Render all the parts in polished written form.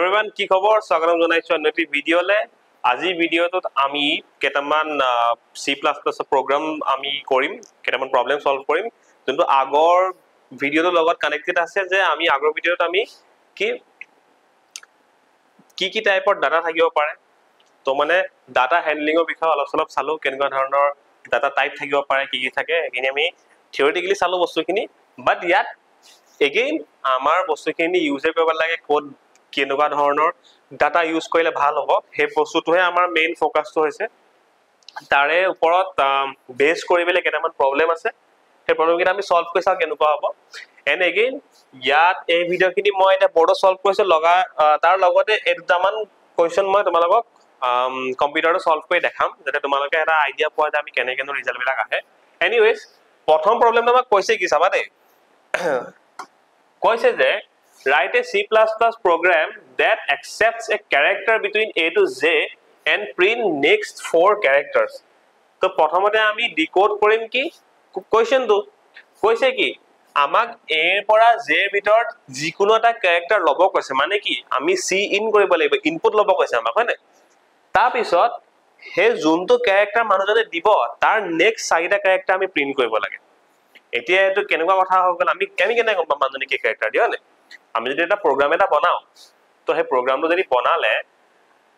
everyone কি খবৰ স্বাগতম জনাইছো অন্যটি ভিডিওলে আজি ভিডিওটোত আমি কেটামান C++ প্ৰগ্ৰাম আমি কৰিম কেটামান প্ৰবলেম সলভ কৰিম কিন্তু আগৰ ভিডিওৰ লগত কানেক্টেড আছে যে আমি আগৰ ভিডিওত আমি কি টাইপৰ ডাটা থাকিব পাৰে তো মানে ডাটা হ্যান্ডলিংৰ বিষয়ে অলপ অলপ চালো কেনেকুৱা ধৰণৰ ডাটা টাইপ থাকিব পাৰে কি থাকে এখিনি আমি থিওৰিটিক্যালি চালো বস্তুখিনি বাট ইয়াত এগেইন আমাৰ বস্তুখিনি ইউজে কৰিব লাগে কোড কেনেকুৱা ধৰণৰ ডাটা ইউজ কৰিলে ভাল হ'ব হে বস্তুটোহে আমাৰ মেইন ফোকাসটো হৈছে তাৰে ওপৰত বেস কৰি বেলে কেটামান প্ৰবলেম আছে হে প্ৰবলেমখিনি আমি সলভ কৰি চাও কেনেকুৱা হ'ব এন্ড এগেইন ইয়াত এই ভিডিওখিনি মই এটা বৰ্ড সলভ কৰিছো লগা তাৰ লগতে একটামান কোৱেশ্চন মই তোমালোকক কম্পিউটাৰত সলভ কৰি দেখাম যাতে তোমালোকে এটা আইডিয়া পোৱা যে আমি কেনে কেনে ৰিজাল্ট বিলাক আহে এনিৱেজ প্ৰথম প্ৰবলেমটো আমাক কৈছে কি চাবা দে কৈছে যে write a C++ program that accepts a character between A to Z and print next 4 characters তো প্ৰথমতে আমি ডিকোড কৰিম কি কোৱেশ্চনটো কৈছে কি আমাক A ৰ পৰা Z ৰ ভিতৰত যিকোনো এটা ক্যাৰেক্টাৰ লব কৈছে মানে কি আমি C ইন কৰিব লাগিব ইনপুট লব কৈছে আমাক হয় না তাৰ পিছত হে যোনটো ক্যাৰেক্টাৰ মানুহজনে দিব তাৰ নেক্সট চাৰিটা ক্যাৰেক্টাৰ আমি প্ৰিন্ট কৰিব লাগে এতিয়া এটো কেনেকুৱা কথা হৈ গল আমি কেনে গম পাম মানুহজনে কি ক্যাৰেক্টাৰ দিয় না আমি যদি এটা প্ৰগ্ৰাম এটা বনাও তো হে প্ৰগ্ৰামটো যদি বনালে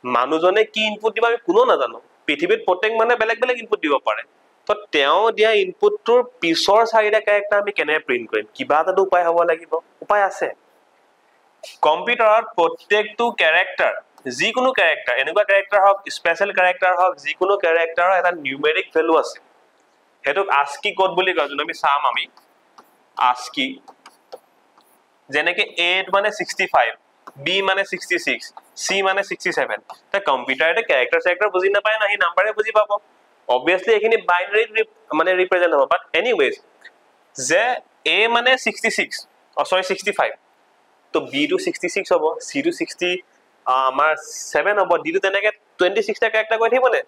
মানুহজনে কি ইনপুট দিব আমি কোনো নাজানো পৃথিৱীত প্ৰত্যেক মানে বেলেগ বেলেগ ইনপুট দিব পাৰে তো তেওঁ দিয়া ইনপুটটোৰ পিছৰ চাৰিটা ক্যাৰেক্টাৰ আমি কেনে প্ৰিন্ট কৰিম কিবা এটা উপায় হ'ব লাগিব উপায় আছে কম্পিউটাৰত প্ৰত্যেকটো ক্যাৰেক্টাৰ যিকোনো ক্যাৰেক্টাৰ এনেকুৱা ক্যাৰেক্টাৰ হওক স্পেশাল ক্যাৰেক্টাৰ হওক যিকোনো ক্যাৰেক্টাৰৰ এটা নিউমেৰিক ভ্যালু আছে হেতুক ASCII কোড বুলি কয় যোন আমি চাম আমি ASCII যেনেকে A মানে 65 B মানে 66 C মানে 67 তা কম্পিউটাৰতে ক্যাৰেক্টাৰ বুজি নাপায় না হি নাম্বাৰে বুজি পাব obviously এখিনি বাইনাৰি মানে ৰিপ্ৰেজেন্ট হ'ব বাট এনিৱেজ যে A মানে 66 সৰি 65 তো B to 66 হ'ব C to 60 আমাৰ 7 হ'ব D to তেনেকে 26 টা ক্যাৰেক্টাৰ কৈ থাকিবনে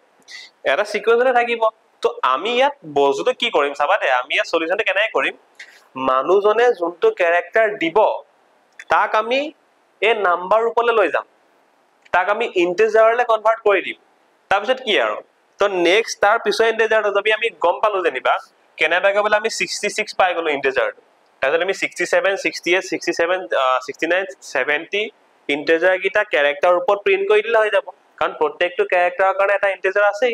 এটা সিকোয়েন্সে থাকিব তো আমি ইয়াত বস্তুটো কি কৰিম চাবা দে আমি ইয়াত সলিউশনটো কেনে কৰিম মানুহজনে যোনটো ক্যাৰেক্টাৰ দিব তাক আমি এই নাম্বাৰ ৰূপলৈ লৈ যাম তাক আমি ইন্টিজাৰলে কনভাৰ্ট কৰি দিম তাৰ পিছত কি আৰু তো নেক্সট তাৰ পিছৰ ইন্টিজাৰটো যদি আমি গম পালো যেনিবা কেনেবাকে বলে আমি 66 পাই গলো ইন্টিজাৰটো তাৰপিছত আমি 67 68 67 69 70 ইন্টিজাৰ কিটা ক্যাৰেক্টাৰ ওপৰত প্ৰিন্ট কৰি দিলে হৈ যাব কাৰণ প্ৰত্যেকটো ক্যাৰেক্টাৰৰ কাৰণে এটা ইন্টিজাৰ আছে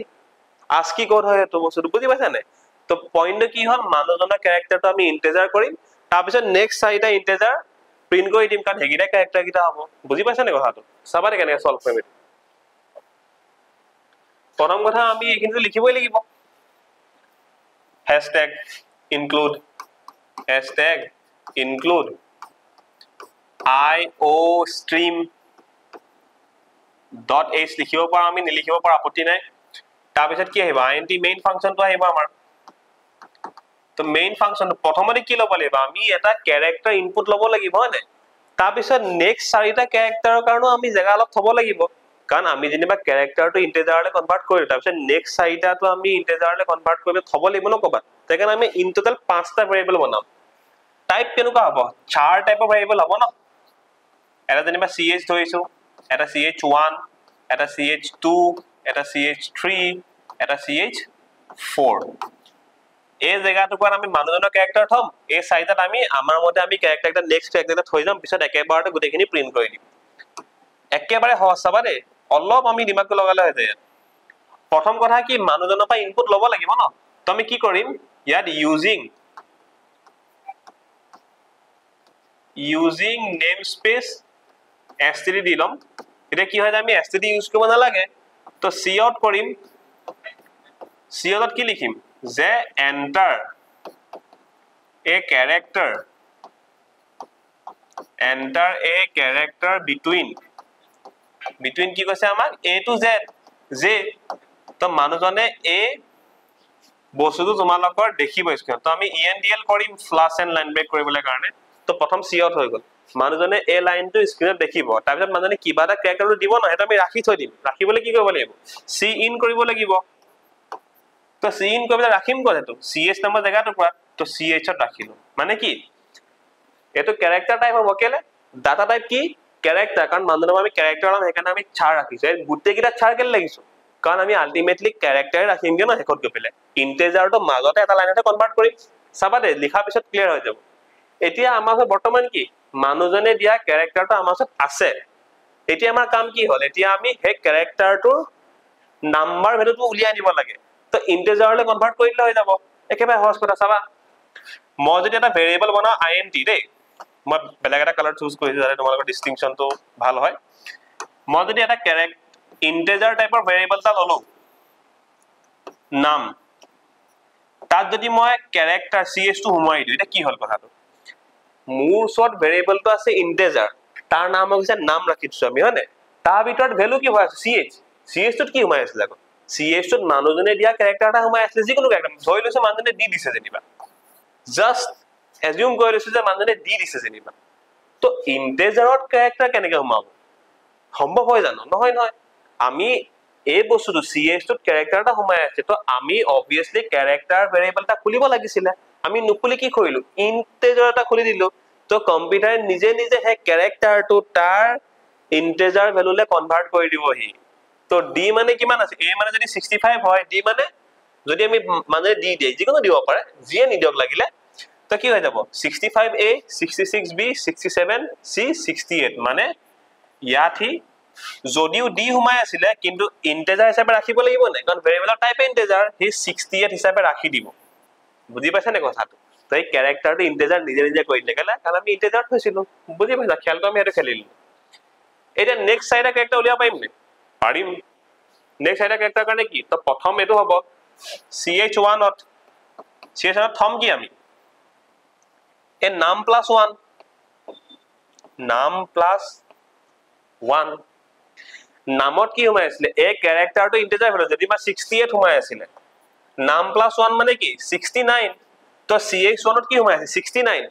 ASCII কোড হয় তো বস্তুটো বুজি পাইছা নে তো পইণ্ট কি হল মানুহজনৰ ক্যাৰেক্টাৰটো আমি ইন্টিজাৰ কৰিম তাৰ পিছত নেক্সট চাৰিটা ইন্টিজাৰ প্ৰিন্ট কৰি দিম কাৰণ হেগিটা ক্যাৰেক্টাৰ কিটা হ'ব বুজি পাইছা নে কথাটো চাবা কেনে সলভ কৰিম প্ৰথম কথা আমি এখিনিতে লিখিবই লাগিব #include iostream.h লিখিব পাৰ আমি নিলিখিব পাৰ আপত্তি নাই তাৰ পিছত কি আহিব int মেইন ফাংশনটো আহিব আমাৰ তো মেইন ফাংশন প্ৰথমতে কি লব লাগিব আমি এটা ক্যাৰেক্টাৰ ইনপুট লব লাগিব হয়নে তাৰ পিছত নেক্সট চাৰিটা ক্যাৰেক্টাৰৰ কাৰণে আমি জায়গা অলপ থব লাগিব কাৰণ আমি যেনিবা ক্যাৰেক্টাৰটো ইন্টিজাৰলে কনভাৰ্ট কৰিলো তাৰ পিছত নেক্সট চাৰিটাটো আমি ইন্টিজাৰলে কনভাৰ্ট কৰিব থব লাগিব ন কবাত তেকাৰণে আমি ইন টোটাল 5টা ভেৰিয়েবল বনাম টাইপ কেনেকুৱা হ'ব 4 টাইপৰ ভেৰিয়েবল হ'ব ন এটা যেনিবা ch ধৰিছো এটা ch1 এটা ch2 এটা ch3 এটা ch4 এই জায়গাটো কোন আমি মানুহজনৰ ক্যাৰেক্টাৰ থম এই চাৰিটাত আমি আমাৰ মতে আমি ক্যাৰেক্টাৰ এটা নেক্সট ক্যাৰেক্টাৰ থৈ যাম পিছত একেবাৰতে গুটেখিনি প্ৰিন্ট কৰি দিম একেবাৰে সহজ চাবা দে অলপ আমি দিমাগটো লগালে হৈ যায় প্ৰথম কথা কি মানুহজনৰ পৰা ইনপুট লব লাগিব ন তো আমি কি কৰিম ইয়াত using namespace std দিলম এটা কি হয় আমি std ইউজ কৰিব নালাগে তো cout কৰিম cout কি লিখিম যে enter a character between কি কৈছে আমাক a to z j তো মানুহজনে a বস্তুটো তোমালোকৰ দেখিব স্ক্ৰীন তো আমি endl কৰিম ফ্লাশ এন্ড লাইন ব্ৰেক কৰিবলৈ কাৰণে তো প্ৰথম cout হৈ গল মানুহজনে এই লাইনটো স্ক্ৰীনত দেখিব তাৰ পিছত মানুহজনে কিবা এটা ক্যাৰেক্টাৰটো দিব না এটা আমি ৰাখি থৈ দিম ৰাখিবলৈ কি কৰিব লাগিব c in কৰিব লাগিব তো c in কৰিবলৈ ৰাখিম ক'ত এটো ch নামৰ জায়গাটো পৰা তো ch ত ৰাখিলো মানে কি এটো ক্যাৰেক্টাৰ টাইপ হ'ব কেলে ডাটা টাইপ কি ক্যাৰেক্টাৰ কাৰণ মানুহৰ আমি ক্যাৰেক্টাৰ নাম সেইকাৰণে আমি ছাৰ ৰাখিছো গোটেইকেইটা ছাৰ কেলে লাগিছো কাৰণ আমি আলটিমেটলি ক্যাৰেক্টাৰ ৰাখিমগে ন হেকত গৈ পেলাই ইন্টিজাৰটো মাজতে এটা লাইনতে কনভাৰ্ট কৰিম চাবা দে লিখা পিছত ক্লিয়াৰ হৈ যাব এতিয়া আমাৰ বৰ্তমান কি মানুহজনে দিয়া ক্যাৰেক্টাৰটো আমাৰ ওচৰত আছে এতিয়া আমাৰ কাম কি হল এতিয়া আমি হে ক্যাৰেক্টাৰটোৰ নাম্বাৰ ভ্যালুটো উলিয়াই আনিব লাগে তো ইন্টিজাৰলৈ কনভাৰ্ট কৰিলে হৈ যাব একেবাৰে সহজ কথা চাবা মই যদি এটা ভেৰিয়েবল বনাও int দেই মই বেলেগ এটা কালাৰ চুজ কৰিছো যাতে তোমালোকৰ ডিস্টিংশনটো ভাল হয় মই যদি এটা ইন্টিজাৰ টাইপৰ ভেৰিয়েবল এটা ললো নাম তাত যদি মই ক্যাৰেক্টাৰ ch টো সোমাই দিও এটা কি হল কথাটো মোৰ ওচৰত ভেৰিয়েবলটো আছে ইন্টিজাৰ তাৰ নাম হৈছে নাম ৰাখিছো আমি হয়নে তাৰ ভিতৰত ভ্যালু কি হয় ch টোত কি সোমাই আছিল আকৌ ch টোত মানুহজনে দিয়া ক্যাৰেক্টাৰ এটা সোমাই আছে যিকোনো ক্যাৰেক্টাৰ ধৰি লৈছো মানুহজনে দি দিছে যেনিবা জাস্ট এজিউম কৰি লৈছো যে মানুহজনে দি দিছে যেনিবা তো ইন্টিজাৰত ক্যাৰেক্টাৰ কেনেকৈ সোমাব সম্ভৱ হয় জানো নহয় নহয় আমি এই বস্তুটো ch টোত ক্যাৰেক্টাৰ এটা সোমাই আছে তো আমি অবিয়াসলি ক্যাৰেক্টাৰ ভেৰিয়েবল এটা খুলিব লাগিছিল আমি নুখুলি কি কৰিলো ইন্টিজাৰ এটা খুলি দিলো তো কম্পিউটাৰে নিজে নিজে হে ক্যাৰেক্টাৰটো তাৰ ইন্টিজাৰ ভ্যালুলে কনভাৰ্ট কৰি দিবহি তো d মানে কিমান আছে a মানে যদি 65 হয় d মানে যদি আমি মানে দি দেই যিকোনো দিব পাৰে যিয়ে নিদিয়ক লাগিলে তো কি হৈ যাব 65a 66b 67c 68 মানে ইয়াত যদিও d হুমাই আছিল কিন্তু ইন্টিজাৰ হিচাপে ৰাখিব লাগিব নাই কাৰণ ভেৰিয়েবলৰ টাইপ ইন্টিজাৰ হি 68 হিচাপে ৰাখি দিব বুজি পাইছা নে কথাটো তো এই ক্যাৰেক্টাৰটো ইন্টিজাৰ নিজে নিজে কৰি দিলে কাৰণ আমি ইন্টিজাৰ থৈছিলো বুজি পাইছা খেলটো আমি এটা খেলিলো এটা নেক্সট সাইডৰ ক্যাৰেক্টাৰ উলিয়াব পাৰিম নে পাৰিম নেক্সট সাইডৰ ক্যাৰেক্টাৰ কাৰণে কি তো প্ৰথম এটো হ'ব ch1 ত থম কি আমি এ নাম প্লাস 1 নাম প্লাস 1 নামত কি সোমাই আছিল এ ক্যাৰেক্টাৰটো ইন্টিজাৰ ভ্যালু যদি বা 68 সোমাই আছিল নাম প্লাস 1 মানে কি 69 তো ch1 ত কি সোমাই আছে 69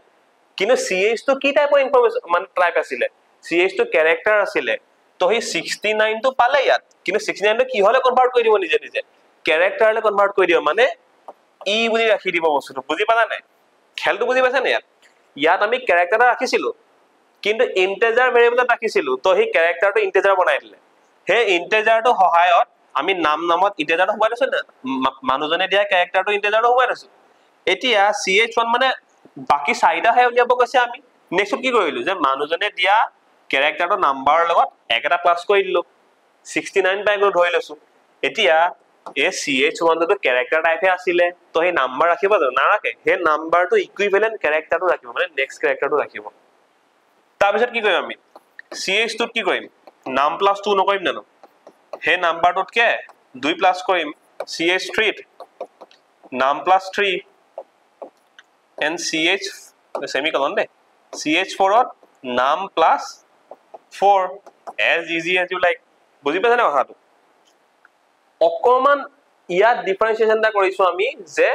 কিন্তু ch টো কি টাইপৰ ইনফৰমেশন মানে টাইপ আছিল ch টো ক্যাৰেক্টাৰ আছিল তো হি 69 টো পালে ইয়াত কিন্তু 69 টো কি হলে কনভাৰ্ট কৰি দিব নিজে নিজে ক্যাৰেক্টাৰলৈ কনভাৰ্ট কৰি দিব মানে ই বুলি ৰাখি দিব বস্তুটো বুজি পালা নাই খেলটো বুজি পাইছা নে ইয়াত আমি ক্যাৰেক্টাৰ ৰাখিছিলো কিন্তু ইন্টিজাৰ ভেৰিয়েবলত ৰাখিছিলো তো হি ক্যাৰেক্টাৰটো ইন্টিজাৰ বনাই দিলে হে ইন্টিজাৰটো সহায়ত আমি নামত ইন্টিজাৰটো সোমাই লৈছো না মানুহজনে দিয়া ক্যাৰেক্টাৰটো ইন্টিজাৰটো সোমাই লৈছো এতিয়া ch1 মানে বাকি চাৰিটা হে উলিয়াব কৈছে আমি নেক্সট কি কৰিলো যে মানুহজনে দিয়া ক্যাৰেক্টাৰটো নাম্বাৰৰ লগত একটা প্লাস কৰি দিলো 69 পাই গৈ ধৰি লৈছো এতিয়া এ ch1 টো ক্যাৰেক্টাৰ টাইপে আছিল তো হে নাম্বাৰ ৰাখিব না ৰাখে হে নাম্বাৰটো ইকুইভ্যালেন্ট ক্যাৰেক্টাৰটো ৰাখিব মানে নেক্সট ক্যাৰেক্টাৰটো ৰাখিব তাৰ পিছত কি কৰিম আমি ch টোত কি কৰিম নাম প্লাস 2 নকৰিম জানো হে নাম্বাৰটোতকে 2 প্লাস কৰিম ch3 ত নাম plus 3 and ch semicolon de ch4 ত নাম plus 4 as easy as you like বুজি পাইছা না কথাটো অকমান ইয়াত ডিফাৰেন্সিয়েশন এটা কৰিছো আমি যে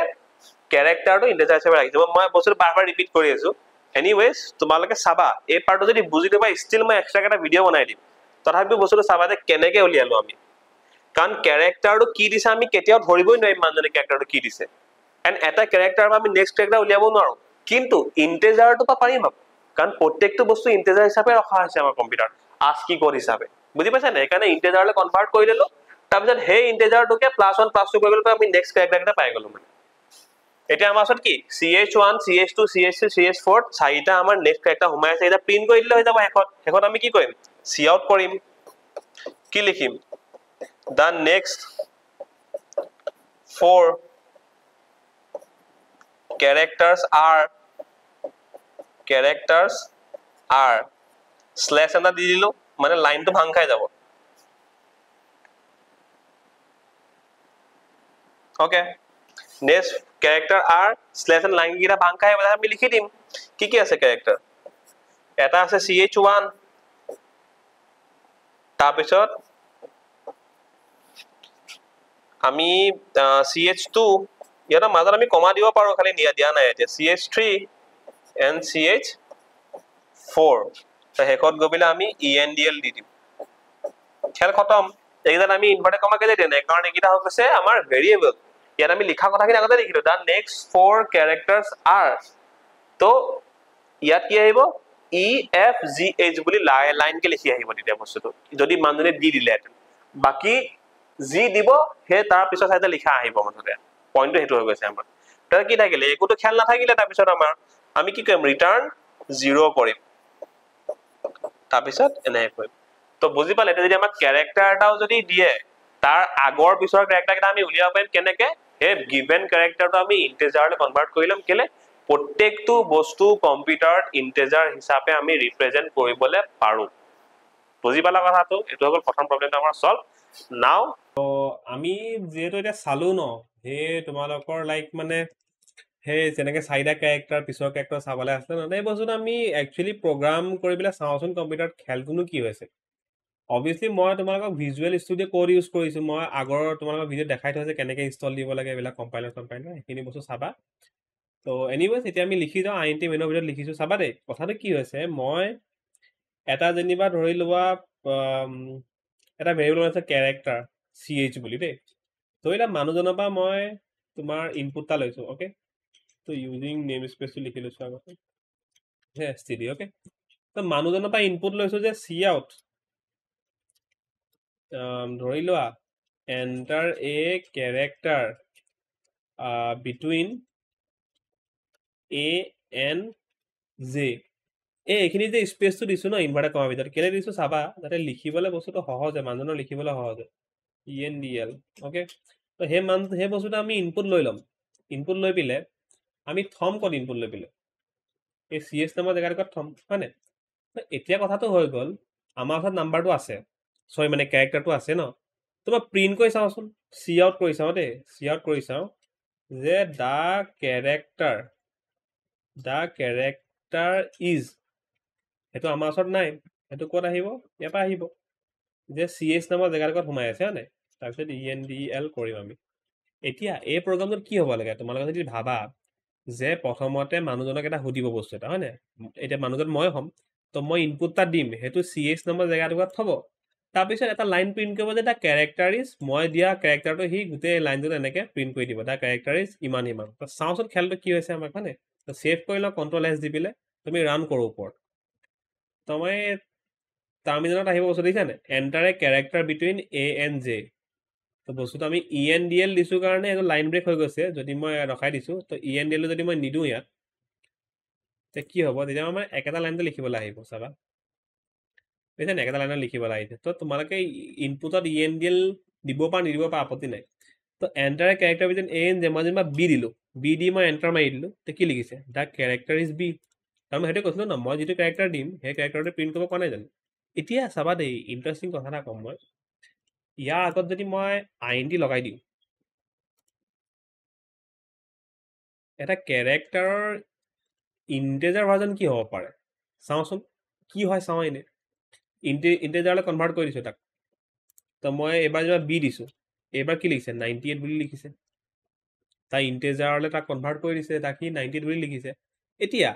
ক্যাৰেক্টাৰটো ইন্টিজাৰ হিচাপে ৰাখিছো মই বস্তুটো বাৰবাৰ ৰিপিট কৰি আছো এনিৱেজ তোমালোকে চাবা এই পাৰ্টটো যদি বুজি লবা ষ্টিল মই এক্সট্ৰা এটা ভিডিও বনাই দিম তথাপি বস্তুটো চাবা যে কেনেকৈ উলিয়ালো আমি কাৰণ ক্যাৰেক্টাৰটো কি দিছে আমি কেতিয়াও ধৰিবই নোৱাৰিম মানুহজনে ক্যাৰেক্টাৰটো কি দিছে এন্ড এটা ক্যাৰেক্টাৰ আমি নেক্সট ক্যাৰেক্টাৰ উলিয়াব নোৱাৰো কিন্তু ইন্টিজাৰটো পাৰিম কাৰণ প্ৰত্যেকটো বস্তু ইন্টিজাৰ হিচাপে ৰখা হৈছে আমাৰ কম্পিউটাৰ ASCII কোড হিচাপে বুজি পাইছা নে কাৰণে ইন্টিজাৰলৈ কনভাৰ্ট কৰি দিলো তাৰপিছত হে ইন্টিজাৰটোকে +1 +2 কৰি গ'লে আমি নেক্সট ক্যাৰেক্টাৰ এটা পাই গ'লো মানে এটা আমাৰ ওচৰত কি ch1 ch2 ch3 ch4 চাৰিটা আমাৰ নেক্সট ক্যাৰেক্টাৰ সোমাই আছে এটা প্ৰিন্ট কৰি দিলে হৈ যাব হেকত আমি কি কৰিম সি আউট কৰিম কি লিখিম the next 4 characters are slash এটা দি দিলো মানে লাইনটো ভাঙ খাই যাব okay next character are slash and line গিৰা ভাঙ খাই আমি লিখি দিম কি আছে character এটা আছে ch1 তাৰপিছত আমি ch2 ইয়াৰ মাজত আমি কমা দিব পাৰো খালি দিয়া নাই এতিয়া ch3 and ch4 তো হেকত গবিলা আমি endl দি দিম খেল খতম এইদান আমি ইনভার্টেড কমা কেলে দেনে কাৰণ একিটা হৈছে আমাৰ ভেৰিয়েবল ইয়াত আমি লিখা কথাখিনি আগতে লিখিলো দা নেক্সট 4 characters are তো ইয়াত কি আহিব ই এফ জি এইচ বুলি লাইনকে লিখি আহিব তেতিয়া বস্তুটো যদি মানুহজনে দি দিলে বাকি যি দিব সেই তাৰ পিছত চাইতে লিখা আহিব মুঠতে পইণ্টটো সেইটো হৈ গৈছে আমাৰ তাৰ কি থাকিলে একোটো খেল নাথাকিলে তাৰ পিছত আমাৰ আমি কি কৰিম ৰিটাৰ্ণ 0 কৰিম তাৰ পিছত এনেকৈ কৰিম তো বুজি পালে এতিয়া যদি আমাক ক্যাৰেক্টাৰ এটাও যদি দিয়ে তাৰ আগৰ পিছৰ ক্যাৰেক্টাৰ কেইটা আমি উলিয়াব পাৰিম কেনেকে হে গিভেন ক্যাৰেক্টাৰটো আমি ইন্টিজাৰলৈ কনভাৰ্ট কৰি লম কেলে প্ৰত্যেকটো বস্তু কম্পিউটাৰত ইন্টিজাৰ হিচাপে আমি ৰিপ্ৰেজেন্ট কৰিবলৈ পাৰো বুজি পালা কথাটো এটো হ'ল প্ৰথম প্ৰবলেমটো আমাৰ সলভ নাও তো আমি যেহেতু এটা চালু ন হে তোমালোকৰ লাইক মানে হে যেনেকে চাইডা ক্যাৰেক্টাৰ পিছৰ ক্যাৰেক্টাৰ চাবলৈ আছে ন এই বস্তুটো আমি একচুয়ালি প্ৰগ্ৰাম কৰি পেলাই চাওচোন কম্পিউটাৰত খেলটোনো কি হৈছে obviously মই তোমালোকক ভিজুৱেল ষ্টুডিও কোড ইউজ কৰিছো মই আগৰ তোমালোকক ভিডিও দেখাই থৈছে কেনেকে ইনষ্টল দিব লাগে এবিলাক কম্পাইলাৰ সেইখিনি বস্তু চাবা তো এনিৱেজ এতিয়া আমি লিখি যাওঁ আইএনটি মেনুৰ ভিতৰত লিখিছো চাবা দেই কথাটো কি হৈছে মই এটা যেনিবা ধৰি লোৱা এটা ভেৰিয়েবল আছে ক্যাৰেক্টাৰ ch বুলি দেই তো এটা মানুহজনৰ পৰা মই তোমাৰ ইনপুটটা লৈছো ওকে তো ইউজিং নেম স্পেচটো লিখি লৈছো আগতে হে std ওকে তো মানুহজনৰ পৰা ইনপুট লৈছো যে চি আউট ধৰি লোৱা enter a character between a and j এইখিনি যে স্পেচটো দিছো ন ইনভাৰ্টাৰ কমাৰ ভিতৰত কেলে দিছো চাবা যাতে লিখিবলৈ বস্তুটো সহজ হয় মানুহজনৰ লিখিবলৈ সহজ হয় endl ওকে তো সেই বস্তুটো আমি ইনপুট লৈ ল'ম ইনপুট লৈ পিলে আমি থম ক'ত ইনপুট লৈ পিলে এই cs নামৰ জেগাটোত থম হয়নে এতিয়া কথাটো হৈ গ'ল আমাৰ ওচৰত নাম্বাৰটো আছে সৰি মানে ক্যাৰেক্টাৰটো আছে ন তো মই প্ৰিন্ট কৰি চাওচোন চি আউট কৰি চাওঁ দেই চি আউট কৰি চাওঁ যে দা ক্যাৰেক্টাৰ ইজ সেইটো আমাৰ ওচৰত নাই সেইটো ক'ত আহিব ইয়াৰ পৰা আহিব যে cs নামৰ জেগাটোত সোমাই আছে হয় নাই তাৰপিছত endl কৰিম আমি এতিয়া এই প্ৰগ্ৰামটোত কি হ'ব লাগে তোমালোকে যদি ভাবা যে প্ৰথমতে মানুহজনক এটা সুধিব বস্তু এটা হয় নাই এতিয়া মানুহজন মই হ'ম তো মই ইনপুটটা দিম সেইটো cs নামৰ জেগাটোত থব তাৰপিছত এটা লাইন প্ৰিন্ট কৰিব যে দা ক্যাৰেক্টাৰ ইজ মই দিয়া ক্যাৰেক্টাৰটো সি গোটেই লাইনটোত এনেকে প্ৰিন্ট কৰি দিব দা ক্যাৰেক্টাৰ ইজ ইমান ইমান তো চাওচোন খেলটো কি হৈছে আমাৰ হয় নাই তো সেভ কৰি লওঁ কন্ট্ৰল s দি পিলে তুমি ৰান কৰো ওপৰত তো মই টাৰ্মিনেলত আহিব বস্তু দেখিছানে enter A character between a and j তো বস্তুটো আমি endl দিছো কাৰণে এইটো লাইন ব্ৰেক হৈ গৈছে যদি মই ৰখাই দিছো তো endl যদি মই নিদো ইয়াত তে কি হ'ব তেতিয়া আমাৰ একেটা লাইনতে লিখিবলৈ আহিব চাবা বুজিছা একেটা লাইনত লিখিবলৈ আহিছে তো তোমালোকে ইনপুটত endl দিব পৰা নিদিব পৰা আপত্তি নাই তো enter A character between a and j মই যেনিবা b দিলো b দি মই এণ্টাৰ মাৰি দিলো তো কি লিখিছে দা ক্যাৰেক্টাৰ ইজ b কাৰণ মই সেইটো কৈছিলো ন মই যিটো ক্যাৰেক্টাৰ দিম সেই ক্যাৰেক্টাৰটো প্ৰিন্ট কৰিব পৰা নাই জানো এতিয়া চাবা দেই ইণ্টাৰেষ্টিং কথা এটা কম মই ইয়াৰ আগত যদি মই আইএনটি লগাই দিওঁ এটা ক্যাৰেক্টাৰৰ ইন্টিজাৰ ভাৰ্জন কি হ'ব পাৰে চাওচোন কি হয় চাওঁ এনে ইন্টিজাৰলৈ কনভাৰ্ট কৰি দিছো তাক তো মই এবাৰ যেনিবা বি দিছো এইবাৰ কি লিখিছে 98 বুলি লিখিছে তাই ইন্টিজাৰলৈ তাক কনভাৰ্ট কৰি দিছে তাক সি 98 বুলি লিখিছে এতিয়া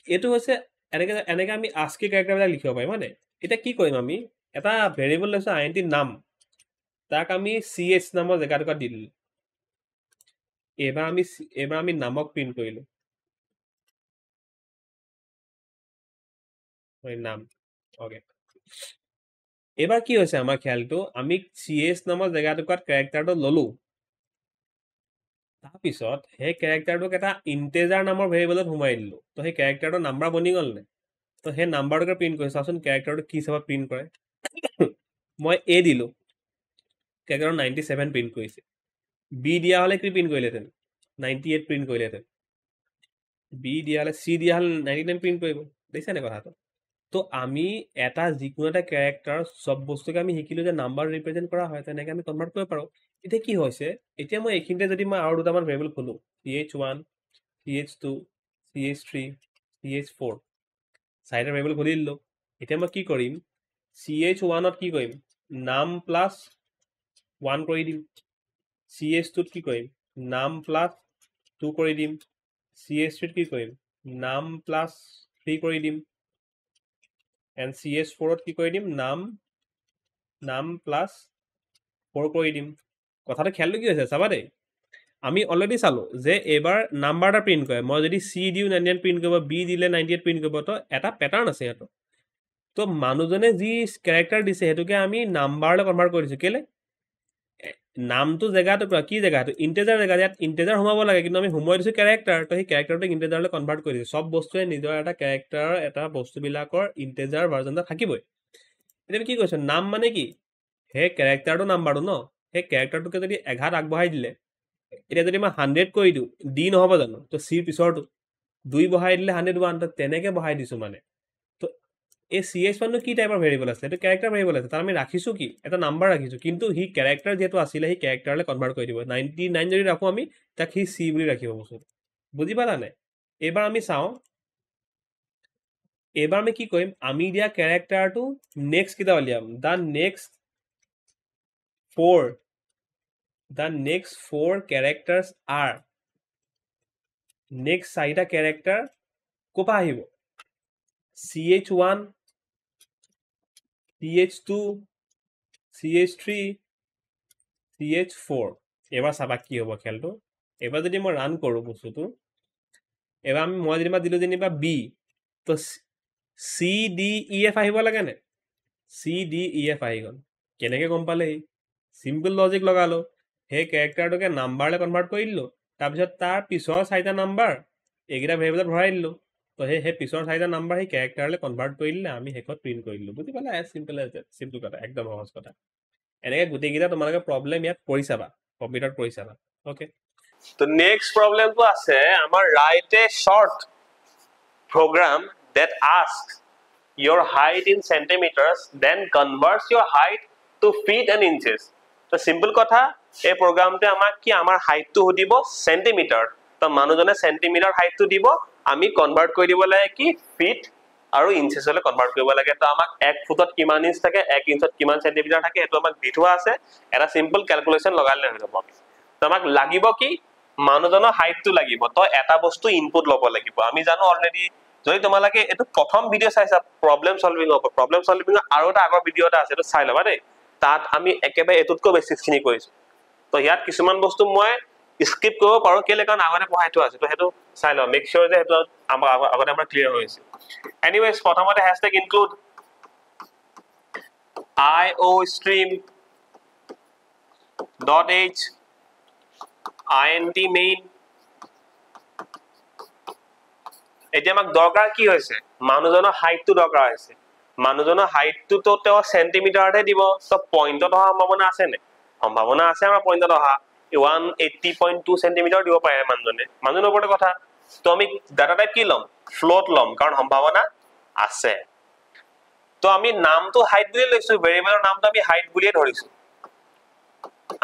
এইটো হৈছে এনেকে আমি আস্কি ক্যাৰেক্টাৰবিলাক লিখিব পাৰিম হয় নাই এতিয়া কি কৰিম আমি এটা ভেৰিয়েবল লৈছো আইএনটি নাম তাক আমি ch নামৰ জেগাটোত দি দিলো এবাৰ আমি নামক প্ৰিন্ট কৰিলো নাম ওকে এবাৰ কি হৈছে আমাৰ খেলটো আমি ch নামৰ জেগাটোত ক্যাৰেক্টাৰটো ললো তাৰপিছত সেই ক্যাৰেক্টাৰটোক এটা ইন্টিজাৰ নামৰ ভেৰিয়েবলত সোমাই দিলো তো সেই ক্যাৰেক্টাৰটোৰ নাম্বাৰ বনি গ'ল নে তো সেই নাম্বাৰটোকে প্ৰিন্ট কৰি চাওচোন ক্যাৰেক্টাৰটো কি হিচাপত প্ৰিন্ট কৰে মই a দিলো ক্যাৰেক্টাৰ 97 প্ৰিন্ট কৰিছে b দিয়া হলে কি প্ৰিন্ট কৰিলেহেঁতেন 98 প্ৰিন্ট কৰিলেহেঁতেন b দিয়া হলে c দিয়া হলে 99 প্ৰিন্ট কৰিব দেখিছা নে কথাটো তো আমি এটা যিকোনো এটা ক্যাৰেক্টাৰ সব বস্তুকে আমি শিকিলো যে নাম্বাৰ ৰিপ্ৰেজেন্ট কৰা হয় তেনেকে আমি কনভাৰ্ট কৰিব পাৰো এতিয়া কি হৈছে এতিয়া মই এইখিনিতে যদি মই আৰু দুটামান ভেৰিয়েবল খোলো ch1 ch2 ch3 ch4 চাৰিটা ভেৰিয়েবল খুলি দিলো এতিয়া মই কি কৰিম ch1ত কি কৰিম নাম প্লাস 1 কৰি দিম ch2ত কি কৰিম নাম প্লাস 2 কৰি দিম ch3ত কি কৰিম নাম প্লাস 3 কৰি দিম and ch4ত কি কৰি দিম নাম প্লাস 4 কৰি দিম কথাটো খেলটো কি হৈছে চাবা দেই আমি অলৰেডি চালো যে এবাৰ নাম্বাৰ এটা প্ৰিন্ট কৰে মই যদি C দিও 99 প্ৰিন্ট কৰিব B দিলে 98 প্ৰিন্ট কৰিব তো এটা প্যাটাৰ্ন আছে ইয়াত তো মানুহজনে যি ক্যাৰেক্টাৰ দিছে হেতুকে আমি নাম্বাৰলৈ কনভাৰ্ট কৰি দিছো কেলে নামটো জেগাটো কি জেগাটো ইন্টিজাৰ জেগা ইয়াত ইন্টিজাৰ সোমাব লাগে কিন্তু আমি সোমাই দিছো ক্যাৰেক্টাৰ তো সেই ক্যাৰেক্টাৰটো ইন্টিজাৰলৈ কনভাৰ্ট কৰি দিছো সব বস্তুৱে নিজৰ এটা ক্যাৰেক্টাৰ এটা বস্তুবিলাকৰ ইন্টিজাৰ ভাৰ্জন এটা থাকিবই এতিয়া কি কৈছো নাম মানে কি হে ক্যাৰেক্টাৰটো নাম্বাৰটো ন হে ক্যাৰেক্টাৰটোকে যদি এঘাত আগবঢ়াই দিলে এটা যদি মই 100 কৰি দিও ডি নহব জানো তো সি পিছৰটো 2 বহাই দিলে 101 তো তেনেকে বহাই দিছো মানে তো এই ch1 নো কি টাইপৰ ভেৰিয়েবল আছে এটা ক্যাৰেক্টাৰ ভেৰিয়েবল আছে তাৰ আমি ৰাখিছো কি এটা নাম্বাৰ ৰাখিছো কিন্তু হি ক্যাৰেক্টাৰ যেটো আছিল হি ক্যাৰেক্টাৰলৈ কনভাৰ্ট কৰি দিব 99 যদি ৰাখো আমি তাক হি সি বুলি ৰাখিব বস্তু বুজি পালা নাই এবাৰ আমি চাও এবাৰ আমি কি কৰিম আমি দিয়া ক্যাৰেক্টাৰটো নেক্সট কিটা উলিয়াম the next four characters are next চাৰিটা character কোপা আহিব ch1 ch2 ch3 ch4 এবাৰ চাবা কি হ'ব খেলটো এবাৰ যদি মই ৰান কৰো বস্তুটো এবাৰ আমি মই যদি দিলো যেনিবা b তো c d e f আহিব লাগে নে c d e f আহি গল কেনেকে গম পালে সিম্পল লজিক লগালো হে ক্যাৰেক্টাৰটোকে নাম্বাৰলৈ কনভাৰ্ট কৰি দিলো তাৰপিছত তাৰ পিছৰ চাৰিটা নাম্বাৰ এইকেইটা ভেৰিয়েবলত ভৰাই দিলো তো হে পিছৰ চাৰিটা নাম্বাৰ হে ক্যাৰেক্টাৰলৈ কনভাৰ্ট কৰি দিলে আমি হেকত প্ৰিন্ট কৰি দিলো বুজি পালা সিম্পল এজ দ্যাট সিম্পল কথা একদম সহজ কথা এনেকে গুটেইকেইটা তোমালোকে প্ৰবলেম ইয়াত কৰি চাবা কম্পিউটাৰত কৰি চাবা ওকে তো নেক্সট প্ৰবলেমটো আছে আমাৰ right A short program that asks your height in centimeters then converts your height to feet and inches তো সিম্পল কথা এই প্রোগ্রামতে আমাক কি আমার হাইটটো হদিব সেন্টিমিটার তো মানুজনে সেন্টিমিটার হাইটটো দিব আমি কনভার্ট কৰি দিব লাগে কি ফিট আৰু ইঞ্চেছলৈ কনভাৰ্ট কৰিব লাগে তো আমাক 1 ফুটত কিমান ইঞ্চ থাকে 1 ইঞ্চত কিমান সেন্টিমিটার থাকে এটো আমাক দি থোৱা আছে এটা সিম্পল ক্যালকুলেশন লগালে হৈ যাব তো আমাক লাগিব কি মানুজনৰ হাইটটো লাগিব তো এটা বস্তু ইনপুট লব লাগিব আমি জানো অলৰেডি যদি তোমালোকে এটো প্ৰথম ভিডিও চাইছা প্ৰবলেম সলভিং আৰু এটা আগৰ ভিডিও এটা আছে এটো চাই লবা দেই তাত আমি একেবাৰে এটুতকৈ বেছিকখিনি কৰিছো তো ইয়াত কিছুমান বস্তু মই স্কিপ কৰিব পাৰো কেলে কাৰণ আগতে পঢ়াই থোৱা আছে তো হেতু চাই লও মেক শিওৰ যে হেতু আমাৰ আগতে আমাৰ ক্লিয়াৰ হৈছে এনিৱেজ প্ৰথমতে hashtag include iostream.h int main এতিয়া আমাক দৰকাৰ কি হৈছে মানুহজনৰ হাইটটো দৰকাৰ হৈছে মানুহজনৰ হাইটটো তো তেও সেন্টিমিটাৰতে দিব তো পইণ্টত অহা সম্ভাৱনা আছে নে সম্ভাৱনা আছে আমাৰ পইণ্টত অহা 180.2 সেন্টিমিটাৰ দিব পাৰে মানুহজনৰ ওপৰতে কথা তো আমি ডাটা টাইপ কি লম ফ্লোট লম কাৰণ সম্ভাৱনা আছে তো আমি নামটো হাইট বুলি লৈছো ভেৰিয়েবলৰ নামটো আমি হাইট বুলিয়ে ধৰিছো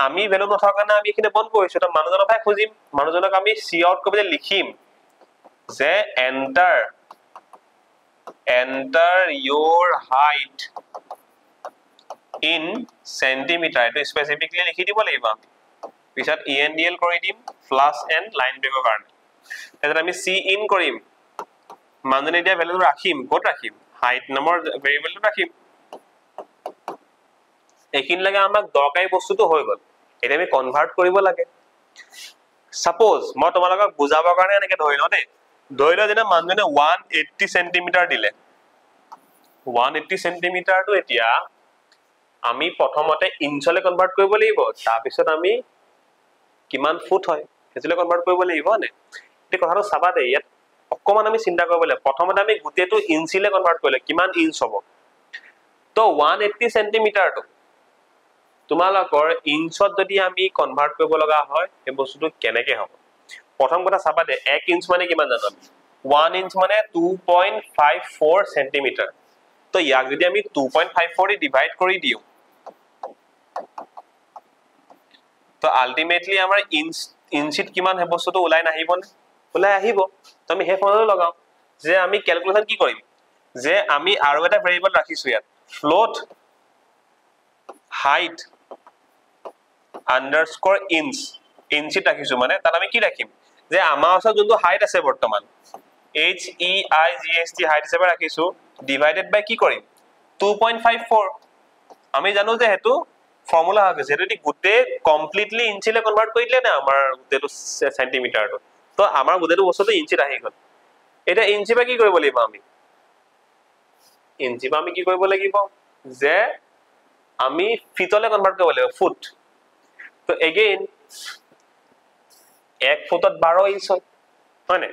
আমি ভ্যালু নথকা না আমি এখানে বন্ধ কৰিছো তো মানুহজনৰ ভাই খুজিম মানুহজনক আমি সি আউট কৰি লিখিম যে enter your height in centimeter to specifically লিখি দিব লাগিব আমি পিছত endl কৰি দিম প্লাস n লাইন ব্ৰেকৰ কাৰণে তেতিয়া আমি c in কৰিম মানুহজনে দিয়া ভ্যালু ৰাখিম ক'ত ৰাখিম হাইট নামৰ ভেৰিয়েবলটো ৰাখিম একিন লাগে আমাক দৰকাৰী বস্তুটো হৈ গল এটা আমি কনভাৰ্ট কৰিব লাগে সাপোজ মই তোমালোকক বুজাবৰ কাৰণে এনেকে ধৰি লও দেই ধৰি লও যেনে মানুহজনে 180 সেন্টিমিটাৰ দিলে 180 সেন্টিমিটাৰটো এতিয়া আমি প্ৰথমতে ইঞ্চলে কনভাৰ্ট কৰিব লাগিব তাৰ পিছত আমি কিমান ফুট হয় হেতলে কনভাৰ্ট কৰিব লাগিব নে এই কথাটো চাবা দেই ইয়াত অকমান আমি চিন্তা কৰিব লাগিব প্ৰথমতে আমি গুটেটো ইঞ্চিলে কনভাৰ্ট কৰিলে কিমান ইঞ্চ হ'ব তো 180 সেন্টিমিটাৰটো তোমালোকৰ ইঞ্চত যদি আমি কনভাৰ্ট কৰিব লগা হয় এই বস্তুটো কেনেকে হ'ব প্ৰথম কথা চাবা দে 1 ইঞ্চ মানে কিমান জানো 1 ইঞ্চ মানে 2.54 সেন্টিমিটাৰ তো ইয়াক যদি আমি 2.54 দি ডিভাইড কৰি দিও তো আলটিমেটলি আমাৰ ইঞ্চিত কিমান হে বস্তুটো ওলাই নাহিব নে ওলাই আহিব তো আমি হে ফৰ্মুলা লগাও যে আমি ক্যালকুলেশন কি কৰিম যে আমি আৰু এটা ভেৰিয়েবল ৰাখিছো ইয়াত ফ্লোট height underscore inch ইঞ্চিত ৰাখিছো মানে তাত আমি কি ৰাখিম যে আমাৰ ওচৰত যোনটো হাইট আছে বৰ্তমান h e i g s t height হিচাপে ৰাখিছো ডিভাইডেড বাই কি কৰিম 2.54 আমি জানো যে হেতু ফৰ্মুলা হৈ গৈছে এটো গোটে কমপ্লিটলি ইঞ্চিলে কনভাৰ্ট কৰি দিলে না আমাৰ গোটেটো সেন্টিমিটাৰটো তো আমাৰ গোটেটো বস্তুটো ইঞ্চিত আহি গল এটা ইঞ্চি বা কি কৰিব লাগিব আমি ইঞ্চি বা আমি কি কৰিব লাগিব যে আমি ফিটলে কনভাৰ্ট কৰিব লাগিব ফুট তো এগেইন 1 ফুটত 12 ইঞ্চ হয় না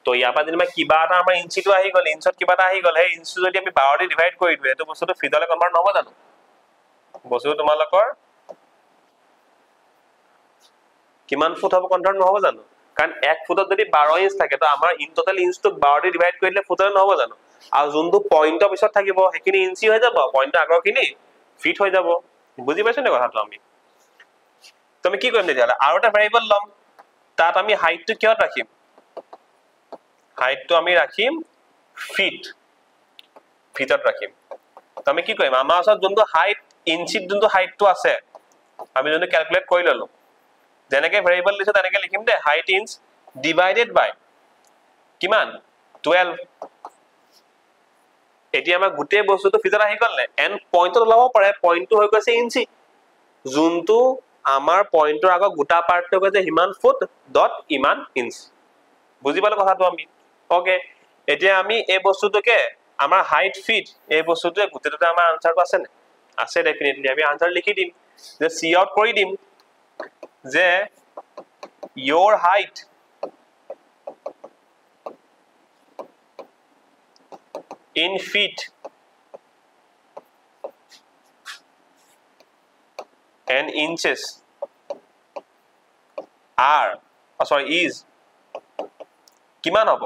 তো ইয়াৰ পৰা যেনিবা কিবা এটা আমাৰ ইঞ্চিটো আহি গল ইঞ্চত কিবা এটা আহি গল হে ইঞ্চি যদি আমি 12 দি ডিভাইড কৰি দিও এটো বস্তুটো ফিটলে কনভাৰ্ট নহব জানো বস্তুটো তোমালোকৰ কিমান ফুট হ'ব কনভাৰ্ট নহব জানো কাৰণ 1 ফুটত যদি 12 ইঞ্চ থাকে তো আমাৰ ইন টোটাল ইঞ্চটো 12 দি ডিভাইড কৰিলে ফুটলে নহব জানো আৰু যোনটো পইণ্টৰ পিছত থাকিব হেখিনি ইঞ্চি হৈ যাব পইণ্টৰ আগৰখিনি ফিট হৈ যাব বুজি পাইছ নে কথাটো আমি তুমি কি কৰিম তেতিয়া আৰু এটা ভেৰিয়েবল লম তাত আমি হাইটটো কিহত ৰাখিম হাইটটো আমি ৰাখিম ফিটত ৰাখিম আমি কি কৰিম আমাৰ ওচৰত যোনটো হাইট ইঞ্চিত যোনটো হাইটটো আছে আমি যোনটো ক্যালকুলেট কৰি ললো যেনেকে ভেৰিয়েবল দিছো তেনেকে লিখিম দে হাইট ইঞ্চ ডিভাইডেড বাই কিমান 12 এতিয়া আমাৰ গুটে বস্তুটো ফিটত আহি গল নে এন্ড পইণ্টত ওলাব পাৰে পইণ্টটো হৈ গৈছে ইঞ্চি যোনটো আমাৰ পইণ্টৰ আগৰ গুটা পাৰ্টটো গৈছে হিমান ফুট ডট ইমান ইঞ্চ বুজি পালো কথাটো আমি ওকে এতিয়া আমি এই বস্তুটোকে আমাৰ হাইট ফিট এই বস্তুটোৱে গুটেটোতে আমাৰ আনসাৰটো আছে নে আছে ডেফিনেটলি আমি আনসাৰ লিখি দিম যে সি আউট কৰি দিম যে your height in feet and inches are is কিমান হ'ব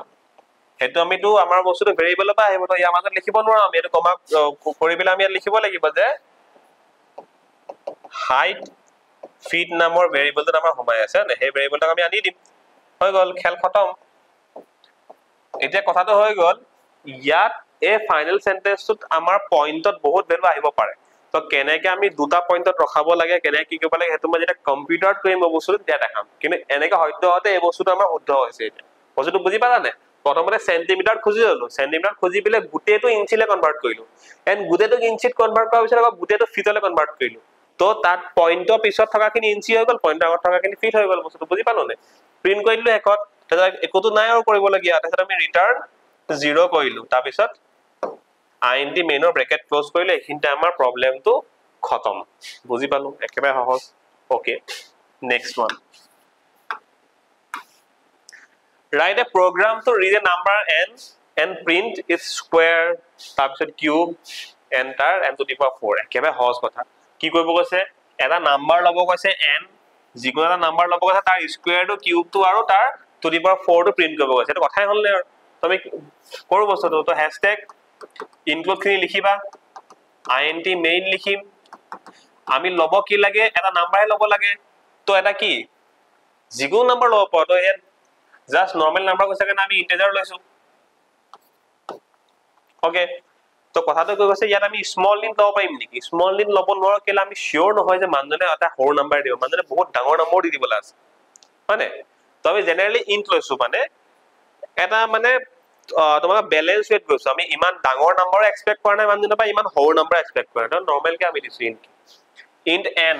হেতু আমি তো আমাৰ বস্তুটো ভেৰিয়েবল পৰা আহিব তো ইয়াৰ মাজত লিখিব নোৱাৰো আমি এটো কমা কৰি পেলাই আমি ইয়াত লিখিব লাগিব যে হাইট ফিট নামৰ ভেৰিয়েবলটো আমাৰ সোমাই আছে না সেই ভেৰিয়েবলটো আমি আনি দিম হৈ গল খেল খতম এতিয়া কথাটো হৈ গল ইয়াত এই ফাইনাল সেন্টেন্সটোত আমাৰ পইণ্টত বহুত ভ্যালু আহিব পাৰে তো কেনেকে আমি দুটা পইণ্টত ৰখাব লাগে কেনেকে কি কৰিব লাগে হেতু মই যেটা কম্পিউটাৰত কৰিম বস্তুটো দিয়া দেখাম কিন্তু এনেকে সত্য হতে এই বস্তুটো আমাৰ শুদ্ধ হৈছে এতিয়া বস্তুটো বুজি পালা নে প্ৰথমতে সেন্টিমিটাৰ খুজি ললো সেন্টিমিটাৰ খুজি পেলে গুটেটো ইঞ্চিলে কনভাৰ্ট কৰিলো এন্ড গুটেটো ইঞ্চিত কনভাৰ্ট কৰাৰ পিছত আকৌ গুটেটো ফিটলে কনভাৰ্ট কৰিলো তো তাত পইণ্টৰ পিছত থকাখিনি ইঞ্চি হৈ গল পইণ্টৰ আগত থকাখিনি ফিট হৈ গল বস্তুটো বুজি পালো নে প্ৰিন্ট কৰি দিলো একত তেতিয়া একোটো নাই আৰু কৰিব লগিয়া তাৰপিছত আমি ৰিটাৰ্ন 0 কৰিলো তাৰ পিছত আইএনটি মেইনৰ ব্ৰেকেট ক্লোজ কৰিলে এখিনতে আমাৰ প্ৰবলেমটো খতম বুজি পালো একেবাৰে সহজ okay next one write a program to read a number n and print its square তাৰ পিছত cube enter n to the power 4 একেবাৰে সহজ কথা কি কৰিব কৈছে এটা নাম্বাৰ লব কৈছে n যিকোনো এটা নাম্বাৰ লব কৈছে তাৰ স্কয়াৰটো কিউবটো আৰু তাৰ to the power 4 টো প্ৰিন্ট কৰিব কৈছে এটা কথাই হল নে আৰু তুমি কৰো বস্তুটো তো হ্যাশট্যাগ ইনক্লুড খিনি লিখিবা int main লিখিম আমি লব কি লাগে এটা নাম্বাৰহে লব লাগে তো এটা কি যিকোনো নাম্বাৰ লব পাৰো তো ইয়াত জাস্ট নৰমাল নাম্বাৰ কৈছে কাৰণে আমি ইন্টিজাৰ লৈছো ওকে তো কথাটো কৈ গৈছে ইয়াত আমি স্মল ইন লব পাৰিম নেকি স্মল ইন লব নোৱাৰো কেলে আমি শিওৰ নহয় যে মানুহজনে এটা সৰু নাম্বাৰ দিব মানুহজনে বহুত ডাঙৰ নম্বৰ দি দিবলৈ আছে মানে তো আমি জেনাৰেলি ইন্ট লৈছো মানে এটা মানে তোমাক ব্যালেন্স ৰেট গৈছো আমি ইমান ডাঙৰ নম্বৰ এক্সপেক্ট কৰা নাই মানুহজনৰ পৰা ইমান সৰু নম্বৰ এক্সপেক্ট কৰা তো নৰমাল কে আমি দিছো ইন্ট n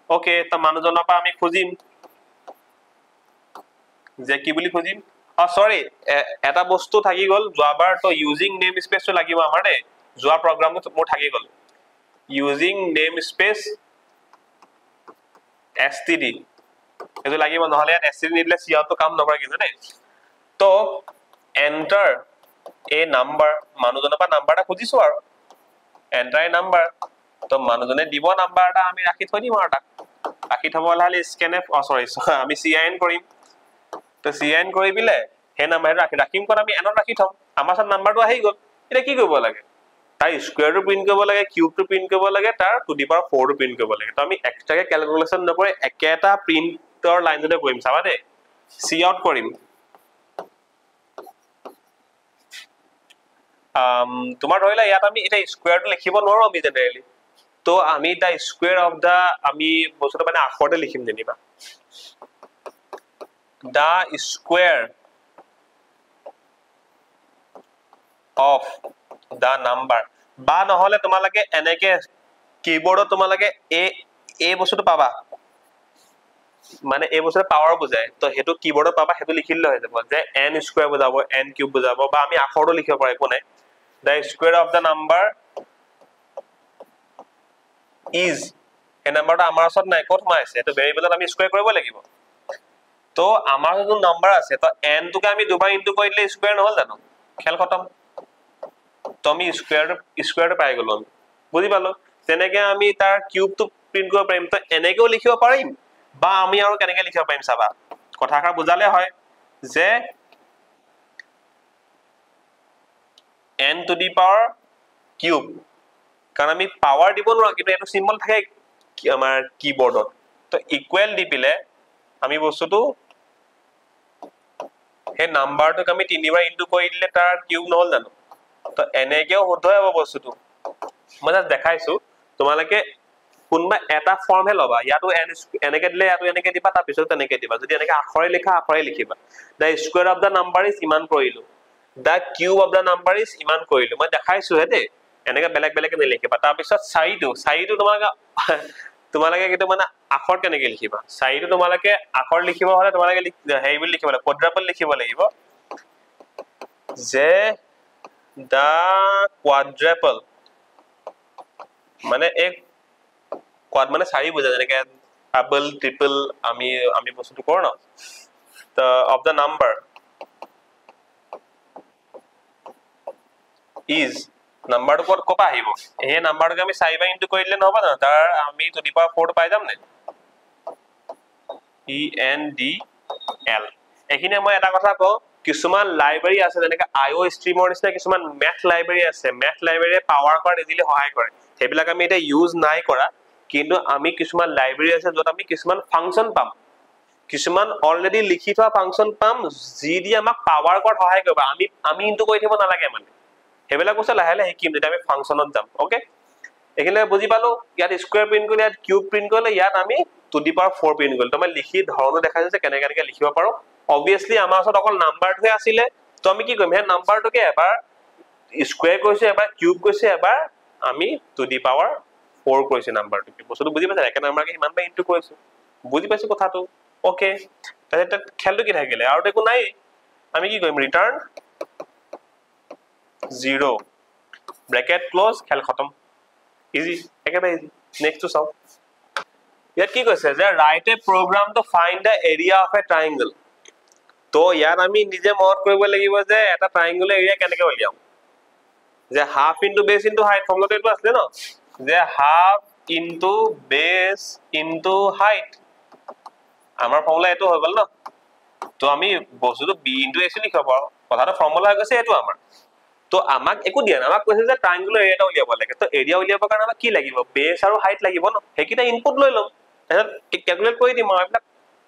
ওকে তো মানুহজনৰ পৰা আমি খুজিম যে কি বুলি খুজিম সৰি এটা বস্তু থাকি গল যোৱাবাৰ তো ইউজিং নেম স্পেচটো লাগিব আমাৰ দে যোৱা প্ৰগ্ৰামত মোৰ থাকি গল ইউজিং নেম স্পেচ std এটো লাগিব নহলে ইয়াত std নিদিলে সিয়াটো কাম নকৰে কিন্তু দে তো এন্টাৰ এ নাম্বাৰ মানুহজনৰ পৰা নাম্বাৰটা খুজিছো আৰু এন্টাৰ এ নাম্বাৰ তো মানুহজনে দিব নাম্বাৰটা আমি ৰাখি থৈ দিম আৰু তাক ৰাখি থব হলে স্ক্যানএফ সৰি আমি cin কৰিম তো cin কৰি বিলে হে নাম্বাৰ ৰাখিম কোন আমি এনত ৰাখি থম আমাৰ সাত নাম্বাৰটো আহি গল এটা কি কৰিব লাগে তাৰ স্কয়াৰটো প্ৰিন্ট কৰিব লাগে কিউবটো প্ৰিন্ট কৰিব লাগে তাৰ টু দি পাৱাৰ 4 টো প্ৰিন্ট কৰিব লাগে তো আমি এক্সট্ৰাকে ক্যালকুলেশন নকৰে একেটা প্ৰিন্টৰ লাইনতে কৰিম চাবা দে সি আউট কৰিম তোমাৰ ধৰিলা ইয়াত আমি এটা স্কয়াৰটো লিখিব নোৱাৰো আমি জেনাৰেলি তো আমি দা স্কয়াৰ অফ দা আমি বস্তুটো মানে আখৰতে লিখিম যেনিবা the square of the number বা নহলে তোমালকে এনেকে কিবোর্ডত তোমালোকে এই বস্তুটো পাবা মানে এই বস্তুৰ পাৱাৰ বুজায় তো হেতু কিবোর্ডত পাবা হেতু লিখিলে হৈ যাব যে n স্কয়ার বুজাব n কিউব বুজাব বা আমি আখৰটো লিখিব পাৰো একো নাই the square of the number is এই নাম্বাৰটো আমাৰ ওচৰত নাই ক'ত মাইছে এটো ভেৰিয়েবলত আমি স্কয়াৰ কৰিব লাগিব তো আমাৰ যোন নাম্বাৰ আছে তো n টোকে আমি দুবাৰ ইনটু কৰি দিলে স্কয়াৰ নহল জানো খেল খতম তো আমি স্কয়াৰটো পাই গলো বুজি পালো তেনেকে আমি তাৰ কিউবটো প্ৰিন্ট কৰিব পাৰিম তো এনেকেও লিখিব পাৰিম বা আমি আৰু কেনেকে লিখিব পাৰিম চাবা কথাষাৰ বুজালে হয় যে n to the power cube কাৰণ আমি পাৱাৰ দিব নোৱাৰো কিন্তু এটো সিম্বল থাকে আমাৰ কিবোৰ্ডত তো ইকুৱেল দি পিলে আমি বস্তুটো হে নাম্বাৰটোক আমি তিনিবাৰ ইনটু কৰি দিলে তাৰ কিউব নহল জানো তো এনেকেও শুদ্ধ হ'ব বস্তুটো মই জাস্ট দেখাইছো তোমালোকে কোনবা এটা ফৰ্ম হে লবা ইয়াটো এনেকে দিলে ইয়াটো এনেকে দিবা তাৰ পিছত তেনেকে দিবা যদি এনেকে আখৰে লিখা আখৰে লিখিবা the square of the number is ইমান কৰিলো the cube of the number is ইমান কৰিলো মই দেখাইছো হে দে এনেকে বেলেগ বেলেগ নিলিখিবা তাৰ পিছত চাইটো তোমালোকে কিটো মানে আখৰ কেনেকে লিখিবা চাইটো তোমালোকে আখৰ লিখিব হলে তোমালোকে হেই বুলি লিখিব লাগিব কোৱাড্ৰাপল লিখিব লাগিব যে দা কোৱাড্ৰাপল মানে এক কোৱাড মানে চাৰি বুজা যেনেকে ডাবল ট্ৰিপল আমি বস্তুটো কৰো না the of the number is number to কপা আহিব এই নাম্বাৰটো আমি 4 বাই ইনটু কৰিলে নহব না তাৰ আমি টু দি পাৱাৰ 4 পাই যাম নে e n d l এখিনে মই এটা কথা কও কিছুমান লাইব্ৰেৰী আছে যেনেকে আইও ষ্ট্ৰীমৰ নিচিনা কিছুমান ম্যাথ লাইব্ৰেৰী আছে ম্যাথ লাইব্ৰেৰীয়ে পাৱাৰ কৰাত ইজিলি সহায় কৰে সেইবিলাক আমি এটা ইউজ নাই কৰা কিন্তু আমি কিছুমান লাইব্ৰেৰী আছে যত আমি কিছুমান ফাংচন পাম কিছুমান অলৰেডি লিখি থোৱা ফাংচন পাম যি দি আমাক পাৱাৰ কৰাত সহায় কৰিব আমি ইনটু কৰি থব নালাগে মানে হেবেলা কোছে লাহে লাহে শিকিম যেতিয়া আমি ফাংচনত যাম ওকে এখিলে বুজি পালো ইয়াত স্কয়াৰ প্ৰিন্ট কৰিলে ইয়াত কিউব প্ৰিন্ট কৰিলে ইয়াত আমি টু দি পাৱাৰ 4 প্ৰিন্ট কৰিলো মই লিখি ধৰণো দেখাইছো যে কেনে কেনে লিখিব পাৰো obviously আমাৰ ওচৰত অকল নাম্বাৰটোহে আছিল তো আমি কি কৰিম হে নাম্বাৰটোকে এবাৰ স্কয়াৰ কৰিছে এবাৰ কিউব কৰিছে এবাৰ আমি টু দি পাৱাৰ 4 কৰিছে নাম্বাৰটোকে বস্তুটো বুজি পাইছা একে নাম্বাৰকে ইমান বাৰ ইনটু কৰিছো বুজি পাইছো কথাটো ওকে তাতে খেলটো কি থাকিলে আৰু একো নাই আমি কি কৰিম ৰিটাৰ্ন 0 ব্ৰ্যাকেট ক্লোজ খেল খতম ইজি একেবাৰে ইজি নেক্সট টু চাও ইয়াত কি কৈছে যে write a program to find the area of a triangle তো ইয়াত আমি নিজে মনত কৰিব লাগিব যে এটা ট্ৰায়াঙ্গলৰ এৰিয়া কেনেকৈ উলিয়াম যে half into base into height ফৰ্মুলাটো এটো আছে ন যে half into base into height আমাৰ ফৰ্মুলা এটো হৈ গল ন তো আমি বস্তুটো b ইনটু x লিখিব পাৰো কথাটো ফৰ্মুলা হৈ গৈছে এটো আমাৰ তো আমাক একো দিয়া না আমাক কৈছে যে ট্ৰায়াঙ্গলৰ এৰিয়াটা উলিয়াব লাগে তো এৰিয়া উলিয়াবৰ কাৰণে আমাক কি লাগিব বেস আৰু হাইট লাগিব ন হেকিটা ইনপুট লৈ লম এটা ক্যালকুলেট কৰি দিম আৰু এইবিলাক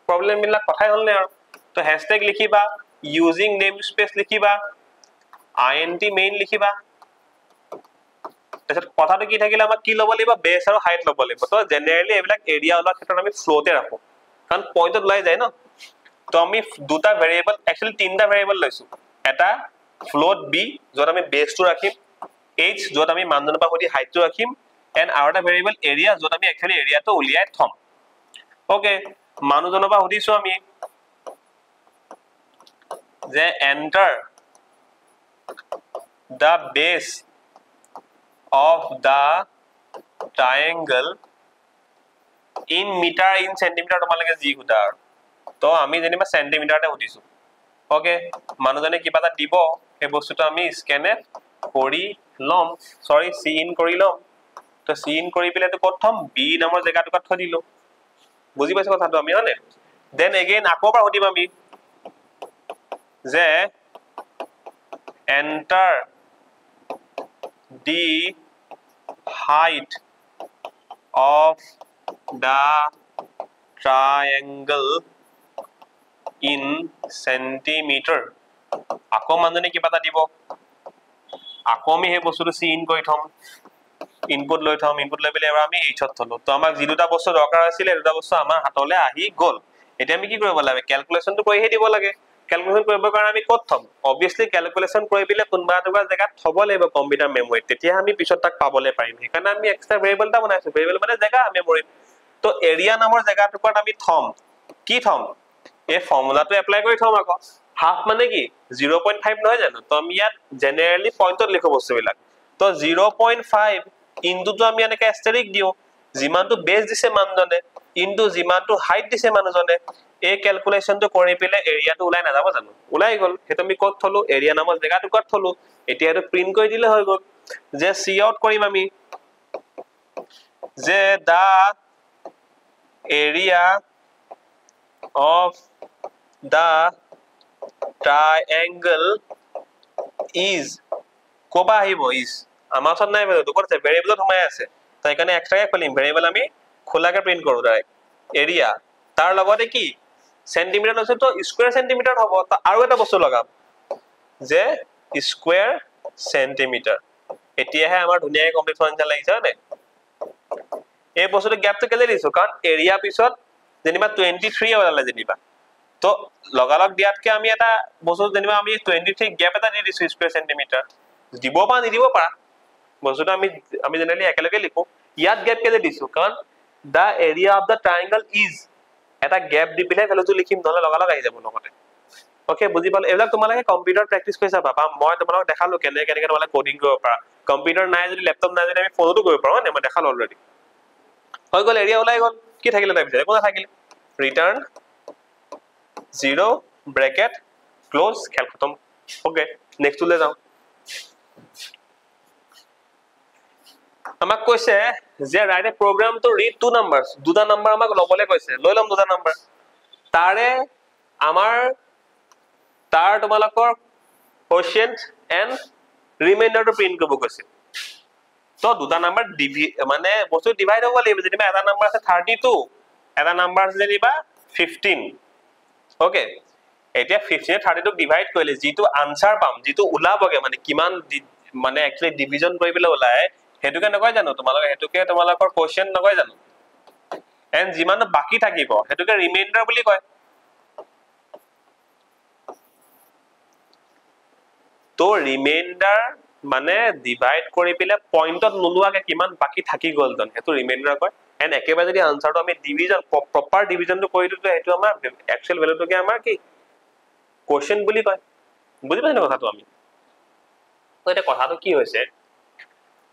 প্ৰবলেম বিলাক কথাই হল নে আৰু তো হ্যাশট্যাগ লিখিবা ইউজিং নেম স্পেস লিখিবা int মেইন লিখিবা তাৰপিছত কথাটো কি থাকিলে আমাক কি লব লাগিব বেস আৰু হাইট লব লাগিব তো জেনাৰেলি এইবিলাক এৰিয়া ওলোৱাৰ ক্ষেত্ৰত আমি ফ্লোতে ৰাখো কাৰণ পইণ্টত ওলাই যায় ন তো আমি দুটা ভেৰিয়েবল একচুয়ালি তিনটা ভেৰিয়েবল লৈছো এটা ফ্লোট b যত আমি বেসটো ৰাখিম h যত আমি মানদণ্ড পা সৈতে হাইটটো ৰাখিম এন্ড আৰু এটা ভেৰিয়েবল এৰিয়া যত আমি একচুয়ালি এৰিয়াটো উলিয়াই থম ওকে মানদণ্ড পা সুধিছো আমি যে enter the base of the triangle in meter in centimeter তোমালোকে জি খুদা তো আমি যেনিবা সেন্টিমিটাৰতে সুধিছো ওকে মানুহজনে কিবা এটা দিব এই বস্তুটো আমি স্ক্যানে কৰি লম সৰি সি ইন কৰি লম তো সি ইন কৰি পিলে তো প্ৰথম বি নামৰ জায়গাটো থৈ দিলো বুজি পাইছো কথাটো আমি হনে দেন এগেইন আকৌ পৰা সুধিম আমি যে enter the height of the triangle in centimeter আকৌ মানুনে কিবা এটা দিব আকৌ আমি হে বস্তুটো সি ইন কৰি থম ইনপুট লৈ থম ইনপুট লৈ পেলে আমি এইচত থলো তো আমাক যি দুটা বস্তু দৰকাৰ আছিল এই দুটা বস্তু আমাৰ হাতলে আহি গল এতিয়া আমি কি কৰিব লাগে ক্যালকুলেশনটো কৰিহে দিব লাগে ক্যালকুলেশন কৰিবৰ কাৰণে আমি ক'ত থম অবভিয়াসলি ক্যালকুলেশন কৰি বিলে কোনবা এটা জায়গাত থব লাগিব কম্পিউটাৰ মেমৰি তেতিয়া আমি পিছত তাক পাবলৈ পাৰিম সেইকাৰণে আমি এক্সট্ৰা ভেৰিয়েবল এটা বনাইছো ভেৰিয়েবল মানে জায়গা মেমৰি তো এৰিয়া নামৰ জায়গাটোত আমি থম কি থম এই ফৰ্মুলাটো এপ্লাই কৰি থম আকৌ হাফ মানে কি 0.5 নহয় জানো তো আমি ইয়াত জেনাৰেলি পইণ্টত লিখো বস্তুবিলাক তো 0.5 ইনটু আমি এনেকে এস্টেৰিক দিও যিমানটো বেস দিছে মানুহজনে ইনটু যিমানটো হাইট দিছে মানুহজনে এই ক্যালকুলেশনটো কৰি পিলে এৰিয়াটো ওলাই না যাব জানো ওলাই গল হেতু আমি ক'ত থলো এৰিয়া নামৰ জায়গাটো ক'ত থলো এতিয়া এটো প্ৰিন্ট কৰি দিলে হৈ গল যে সি আউট কৰিম আমি যে দা area of the triangle is কোবা আহিব is আমাৰ ওচৰত নাই বেলে দুকত আছে ভেৰিয়েবলত সোমাই আছে তো এখানে এক্সট্ৰাকে খুলিম ভেৰিয়েবল আমি খোলাকে প্ৰিন্ট কৰো ডাইৰেক্ট এৰিয়া তাৰ লগতে কি সেন্টিমিটাৰ আছে তো স্কয়াৰ সেন্টিমিটাৰ হ'ব তো আৰু এটা বস্তু লগাম যে স্কয়াৰ সেন্টিমিটাৰ এতিয়াহে আমাৰ ধুনিয়াকৈ কমপ্লিট ফাংচন লাগিছে হয় নাই এই বস্তুটো গ্যাপটো কেলে দিছো কাৰণ এৰিয়া পিছত যেনিবা 23 ওলালে যেনিবা তো লগালগ দিয়াতকে আমি এটা বস্তু যেনিবা আমি 23 গ্যাপ এটা দি দিছো স্কয়ার সেন্টিমিটার দিব বা নিদিব পাৰা বস্তুটো আমি জেনাৰেলি একেলগে লিখো ইয়াত গ্যাপ কেলে দিছো কাৰণ the area of the triangle is এটা গ্যাপ দি পিলে ভ্যালুটো লিখিম নহলে লগালগ আহি যাব লগতে ওকে বুজি পালে এবিলাক তোমালোকে কম্পিউটাৰ প্ৰেক্টিস কৰি চাবা বা মই তোমালোকক দেখালো কেনেকে তোমালোকে কোডিং কৰিব পাৰা কম্পিউটাৰ নাই যদি ল্যাপটপ নাই যদি আমি ফোনতো কৰিব পাৰো মানে মই দেখালো অলৰেডি হৈ গল এৰিয়া ওলাই গল কি থাকিলে তাৰ পিছত একো নাথাকিলে ৰিটাৰ্ন 0 ব্র্যাকেট ক্লোজ খেল খতম ওকে নেক্সট টুলে যাও আমাক কৈছে যে write a program to read two numbers দুটা নাম্বার আমাক লবলে কৈছে লৈ লম দুটা নাম্বার তারে আমার তার তোমালোকৰ quotient and remainder to print কৰিব কৈছে তো দুটা নাম্বার মানে বস্তু ডিভাইড হ'ব লাগিব যেনিবা এটা নাম্বার আছে 32 এটা নাম্বার আছে যেনিবা 15 ওকে এতিয়া 15 32 ডিভাইড কৰিলে যেটো আনসাৰ পাম যেটো ওলাবগে মানে কিমান মানে একচুয়ালি ডিভিজন কৰিবলে ওলাই হেতুকে নকয় জানো তোমালোকে হেতুকে তোমালোকৰ কোটিয়েন্ট নকয় জানো এন্ড যিমান বাকি থাকিব হেতুকে ৰিমাইন্ডাৰ বুলি কয় তো ৰিমাইন্ডাৰ মানে ডিভাইড কৰি পিলে পইণ্টত নোলোৱাকে কিমান বাকি থাকি গল দন হেতু ৰিমাইন্ডাৰ কয় এন্ড একেবাৰে যদি আনসাৰটো আমি ডিভিজন প্ৰপাৰ ডিভিজনটো কৰি দিলে হেতু আমাৰ একচুয়াল ভ্যালুটোকে আমাৰ কি কোটিয়েন্ট বুলি কয় বুজি পাইছা কথাটো আমি তো এটা কথাটো কি হৈছে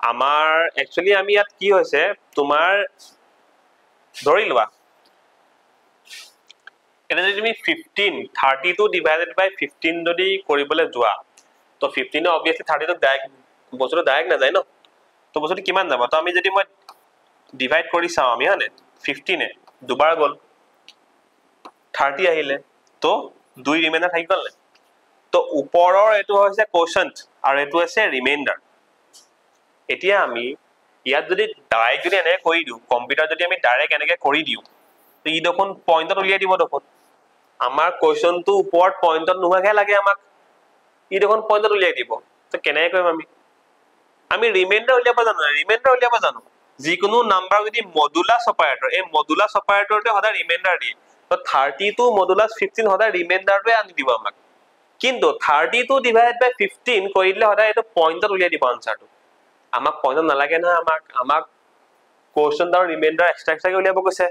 আমাৰ একচুয়ালি আমি ইয়াত কি হৈছে তোমাৰ ধৰি লোৱা এটা যদি তুমি 15 32 ডিভাইডেড বাই 15 যদি কৰিবলে যোৱা তো 15 obviously 32 ডাইৰেক্ট বস্তুটো ডাইৰেক্ট না যায় ন তো বস্তুটো কিমান যাব তো আমি যদি মই ডিভাইড কৰি চাও আমি হনে 15 এ দুবাৰ গল 30 আহিলে তো 2 ৰিমাইন্ডাৰ থাকি গল না তো ওপৰৰ এটো হৈছে কোটিয়েন্ট আৰু এটো আছে ৰিমাইন্ডাৰ এতিয়া আমি ইয়াত যদি ডাইৰেক্ট যদি এনে কৰি দিও কম্পিউটাৰ যদি আমি ডাইৰেক্ট এনেকে কৰি দিও তো ই দেখোন পইণ্টত উলিয়াই দিব দেখোন আমাৰ কোৱেশ্চনটো ওপৰত পইণ্টত নোহাকে লাগে আমাক ই দেখোন পইণ্টত উলিয়াই দিব তো কেনেকৈ কৰিম আমি ৰিমাইন্ডাৰ উলিয়াব জানো যিকোনো নাম্বাৰ যদি মডুলাস অপাৰেটৰ এই মডুলাস অপাৰেটৰতে সদায় ৰিমাইন্ডাৰ দিয়ে তো 32 মডুলাস 15 সদায় ৰিমাইন্ডাৰটোৱে আনি দিব আমাক কিন্তু 32 ডিভাইড বাই 15 কৰিলে সদায় এটো পইণ্টত উলিয়াই দিব আনসাৰটো আমাক পইণ্টত নালাগে না আমাক কোৱেশ্চন আৰু ৰিমাইন্ডাৰ এক্সট্ৰা উলিয়াব কৈছে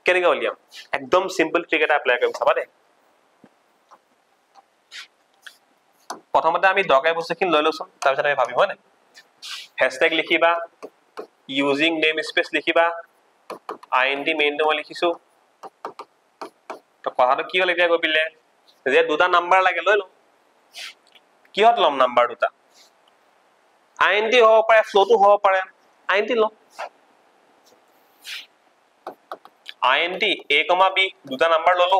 কেনেকৈ উলিয়াম একদম সিম্পল ট্ৰিক এটা এপ্লাই কৰিম চাবা দে প্ৰথমতে আমি দৰকাৰী বস্তুখিনি লৈ লওঁচোন তাৰপিছত আমি ভাবিম হয় না হ্যাশট্যাগ লিখিবা ইউজিং নেম স্পেস লিখিবা ইন্ট মেইনটো মই লিখিছো তো কথাটো কি হ'ল এতিয়া গৈ পিলে যে দুটা নাম্বাৰ লাগে লৈ লও কিহত লম নাম্বাৰ দুটা ইন্ট হ'ব পাৰে ফ্লোটো হ'ব পাৰে ইন্ট লও ইন্ট a, b দুটা নাম্বাৰ ললো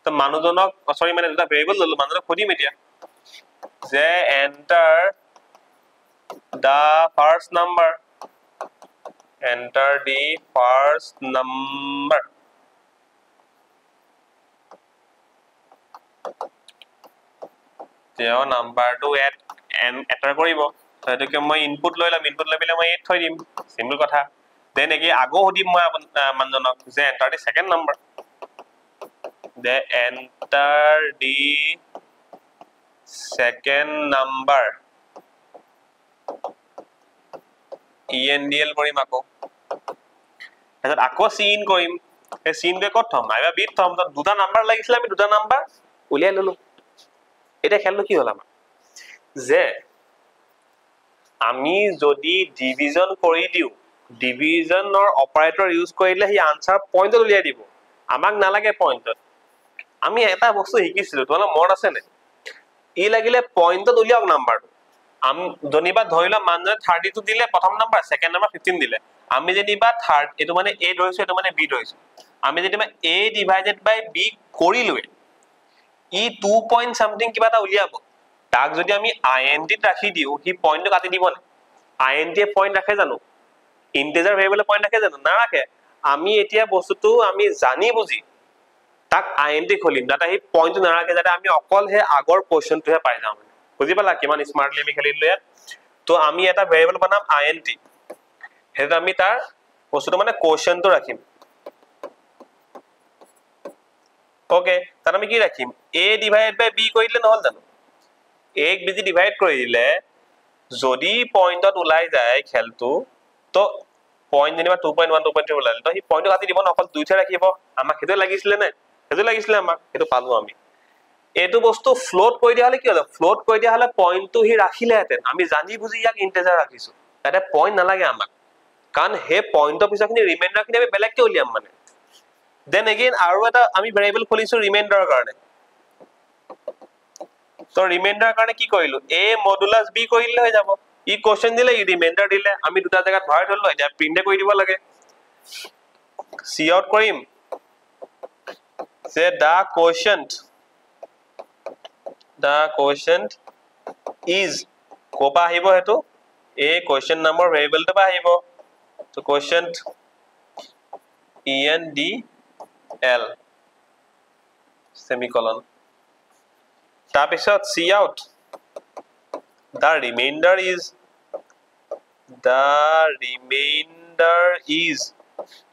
তো মানুহজনক সৰি মানে দুটা ভেৰিয়েবল ললো মানুহজনক খুদিম এতিয়া যে enter the first number তেও নাম্বাৰটো এন্টাৰ কৰিব হেতুকে মই ইনপুট লৈ লম ইনপুট লৈ পিলে মই 8 থৈ দিম সিম্পল কথা দেন একি আগো হদিম মই মানুহজনক যে enter the second number they enter the second number ENDL কৰিম আকৌ এত আকৌ সিন কৰিম এই সিন বে কত থম আইবা বিট থম তো দুটা নাম্বার লাগিছিল আমি দুটা নাম্বার উলিয়াই ললো এটা খেললো কি হল আমাৰ যে আমি যদি ডিভিজন কৰি দিও ডিভিজনৰ অপাৰেটৰ ইউজ কৰিলে হি আনসাৰ পয়েন্টত উলিয়াই দিব আমাক নালাগে পয়েন্টত আমি এটা বস্তু শিকিছিলো তোমালোক মন আছে নে ই লাগিলে পয়েন্টত উলিয়াওক নাম্বাৰটো আমি জনিবা ধৰিলা মানজে 32 দিলে প্ৰথম নাম্বাৰ সেকেন্ড নাম্বাৰ 15 দিলে আমি জনিবা থাৰ্ড এটো মানে a ধৰিছো এটো মানে b ধৰিছো আমি জনিবা a ডিভাইডেড বাই b কৰিলুৱে ই 2 পইণ্ট সামথিং কিবা এটা উলিয়াব তাক যদি আমি int ত ৰাখি দিও হি পইণ্টটো কাটি দিব না int এ পইণ্ট ৰাখে জানো ইন্টিজাৰ ভেৰিয়েবল পইণ্ট ৰাখে জানো না ৰাখে আমি এতিয়া বস্তুটো আমি জানি বুজি তাক int খলিম যাতে হি পইণ্টটো না ৰাখে যাতে আমি অকল হে আগৰ কোৱেশ্চনটোহে পাই যাম বুজি পালা কিমান স্মাৰ্টলি আমি খেলিলো ইয়াত তো আমি এটা ভেৰিয়েবল বনাম int হেটো আমি তাৰ বস্তুটো মানে কোৱেশ্চনটো ৰাখিম ওকে তার আমি কি রাখিম a ডিভাইড বাই b কইলে নহল জানো a ক b ডিভাইড কৰি দিলে যদি পয়েন্টত উলাই যায় খেলটো তো পয়েন্ট যেনিবা 2.1 2.3 উলালে তো হি পয়েন্ট কাটি দিব নকল দুইটা ৰাখিব আমাক হেতু লাগিছিলে নে হেতু লাগিছিলে আমাক হেতু পালো আমি এটো বস্তু ফ্লোট কৰি দিয়া হলে কি হলো ফ্লোট কৰি দিয়া হলে পয়েন্টটো হি ৰাখিলে হেতেন আমি জানি বুজি ইয়াক ইন্টিজাৰ ৰাখিছো তাতে পয়েন্ট নালাগে আমাক কাৰণ হে পয়েন্টৰ পিছখিনি ৰিমাইন্ডাৰ খিনি আমি বেলেগকে উলিয়াম মানে then again আৰু এটা আমি ভেৰিয়েবল খুলিছো ৰিমাইন্ডাৰৰ কাৰণে তো ৰিমাইন্ডাৰৰ কাৰণে কি কৰিলো a মডুলাস b কৰিলে হৈ যাব ই কোৱেশ্চন দিলে ই ৰিমাইন্ডাৰ দিলে আমি দুটা জায়গাত ভৰাই থলো এতিয়া প্ৰিন্ট কৰি দিব লাগে সি আউট কৰিম যে the quotient is কোপা আহিব হেতু a কোৱেশ্চন নামৰ ভেৰিয়েবলটো বা আহিব তো quotient ENDL semicolon তাৰপিছত see out the remainder is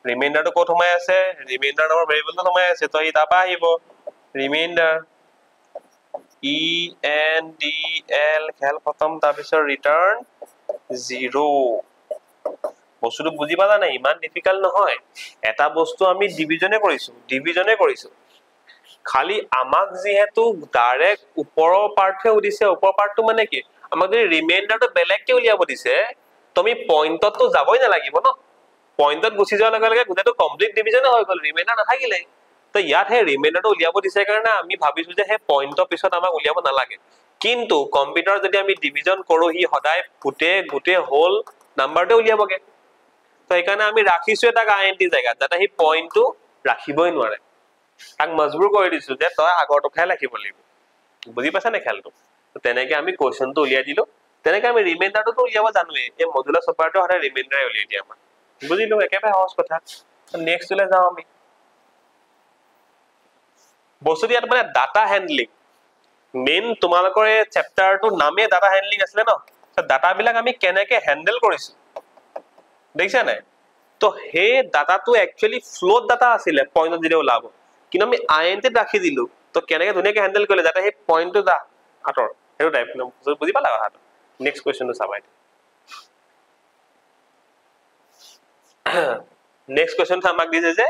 remainder to কত সোমাই আছে remainder নামৰ ভেৰিয়েবলটো সোমাই আছে তো ই তাপা আহিব remainder ENDL খেল খতম তাৰপিছত return 0 বস্তুটো বুজি পালা না ইমান ডিফিকাল্ট নহয় এটা বস্তু আমি ডিভিজনে কৰিছো খালি আমাক যেহেতু ডাইৰেক্ট ওপৰৰ পাৰ্টহে উদিছে ওপৰৰ পাৰ্টটো মানে কি আমাক যদি ৰিমাইন্ডাৰটো বেলেগকে উলিয়াব দিছে তুমি পয়েন্টত তো যাবই না লাগিব ন পয়েন্টত গুছি যোৱাৰ লগে লগে গুটেটো কমপ্লিট ডিভিজনে হৈ গল ৰিমাইন্ডাৰ নাথাকিলে তো ইয়াত হে ৰিমাইন্ডাৰটো উলিয়াব দিছে কাৰণে আমি ভাবিছো যে হে পয়েন্টৰ পিছত আমাক উলিয়াব নালাগে কিন্তু কম্পিউটাৰ যদি আমি ডিভিজন কৰো হি সদায় গুটে হোল নাম্বাৰটো উলিয়াবগে তো এইকাৰণে আমি ৰাখিছো এটা int জায়গা যাতে হি পয়েন্টটো ৰাখিবই নোৱাৰে তাক মজবুৰ কৰি দিছো যে তই আগৰটো খাই ৰাখিব লাগিব বুজি পাছা নে খেলটো তো তেনেকে আমি কোৱেশ্চনটো উলিয়াই দিলো তেনেকে আমি ৰিমাইন্ডাৰটো উলিয়াব জানোৱে এই মডুলাস অপাৰেটৰ হৰে ৰিমাইন্ডাৰ উলিয়াই দিয়া আমাৰ বুজিলো একেবাৰে সহজ কথা নেক্সট লৈ যাও আমি বস্তুটো ইয়াত মানে ডাটা হ্যান্ডলিং মেইন তোমালোকৰ এই চেপ্টাৰটো নামে ডাটা হ্যান্ডলিং আছিল ন ডাটা বিলাক আমি কেনেকে হ্যান্ডেল কৰিছো দেখিছা নাই তো হে ডাটাটো একচুয়ালি ফ্লোট ডাটা আছিল পয়েন্টত দিলে ওলাব কিন্তু আমি int ত ৰাখি দিলো তো কেনেকে ধুনিয়াকে হ্যান্ডেল কৰিলে যাতে হে পয়েন্টটো দা আতৰ হেটো টাইপ বুজি পালা কথাটো নেক্সট কোৱেশ্চনটো চাবাই নেক্সট কোৱেশ্চন আমাক দিছে যে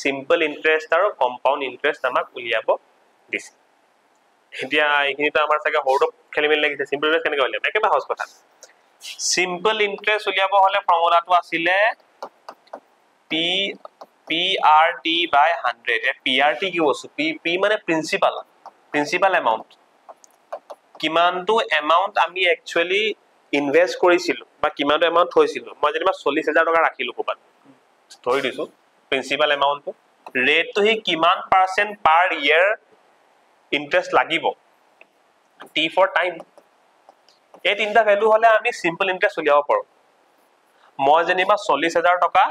সিম্পল ইন্টাৰেস্ট আৰু কম্পাউন্ড ইন্টাৰেস্ট আমাক উলিয়াব দিছে এতিয়া এইখিনিটো আমাৰ চাগে হৰটো খেলিমেল লাগিছে সিম্পল ইন্টাৰেস্ট কেনেকৈ উলিয়াব একেবাৰে সহজ কথা সিম্পল ইন্টাৰেস্ট উলিয়াব হলে ফৰ্মুলাটো আছিলে PRT by 100 PRT কি বস্তু P মানে প্ৰিন্সিপাল এমাউন্ট কিমানটো এমাউন্ট আমি একচুয়ালি ইনভেস্ট কৰিছিলো বা কিমানটো এমাউন্ট থৈছিলো মই যেনিবা 40000 টকা ৰাখিলো কোবাত ধৰি দিছো প্ৰিন্সিপাল এমাউন্টটো ৰেটটো হি কিমান পাৰ্সেন্ট পাৰ ইয়াৰ ইন্টারেস্ট লাগিব T for time এই তিনটা ভ্যালু হলে আমি সিম্পল ইন্টারেস্ট উলিয়াব পাৰো মই যেনিবা 40000 টকা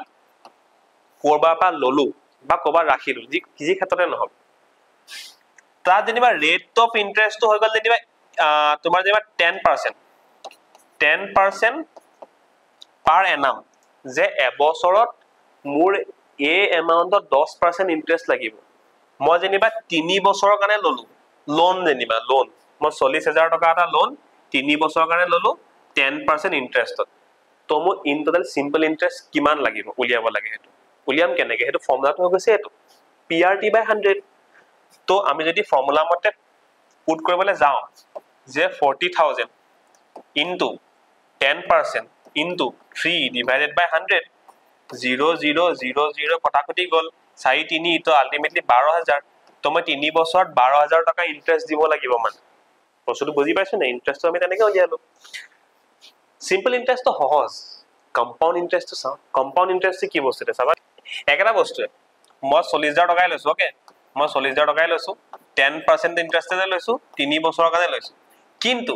কৰবা পা ললো বা কবা ৰাখিলো যি ক্ষেত্ৰতে নহব তাৰ যেনিবা ৰেট অফ ইন্টাৰেস্ট হৈ গল যেনিবা তোমাৰ যেনিবা 10% পাৰ এনাম যে এবছৰত মোৰ এ এমাউন্টত 10% ইন্টাৰেস্ট লাগিব মই যেনিবা 3 বছৰৰ কাৰণে ললো লোন যেনিবা লোন মই 40000 টকা এটা লোন 3 বছৰৰ কাৰণে ললো 10% ইন্টাৰেষ্টত তো মোৰ ইন টোটাল সিম্পল ইন্টাৰেষ্ট কিমান লাগিব উলিয়াব লাগে হেতু উলিয়াম কেনেকে হেতু ফৰ্মুলাটো হৈ গৈছে এটো PRT/100 তো আমি যদি ফৰ্মুলা মতে পুট কৰিবলৈ যাও যে 40000 into 10% into 3 divided by 100 0 0 0 0 কটাকটি গল 4 3 তো আলটিমেটলি 12000 তো মই 3 বছৰত 12000 টকা ইন্টাৰেষ্ট দিব লাগিব মানে বস্তুটো বুজি পাইছো না ইন্টাৰেষ্টটো আমি তেনেকৈ উলিয়ালো সিম্পল ইন্টাৰেষ্ট তো সহজ কম্পাউন্ড ইন্টাৰেষ্ট তো চাও কম্পাউন্ড ইন্টাৰেষ্ট কি বস্তুতে চাবা একেটা বস্তুৱে মই 40000 টকাই লৈছো ওকে মই 40000 টকাই লৈছো 10% ইন্টাৰেষ্টে লৈছো 3 বছৰৰ কাৰণে লৈছো কিন্তু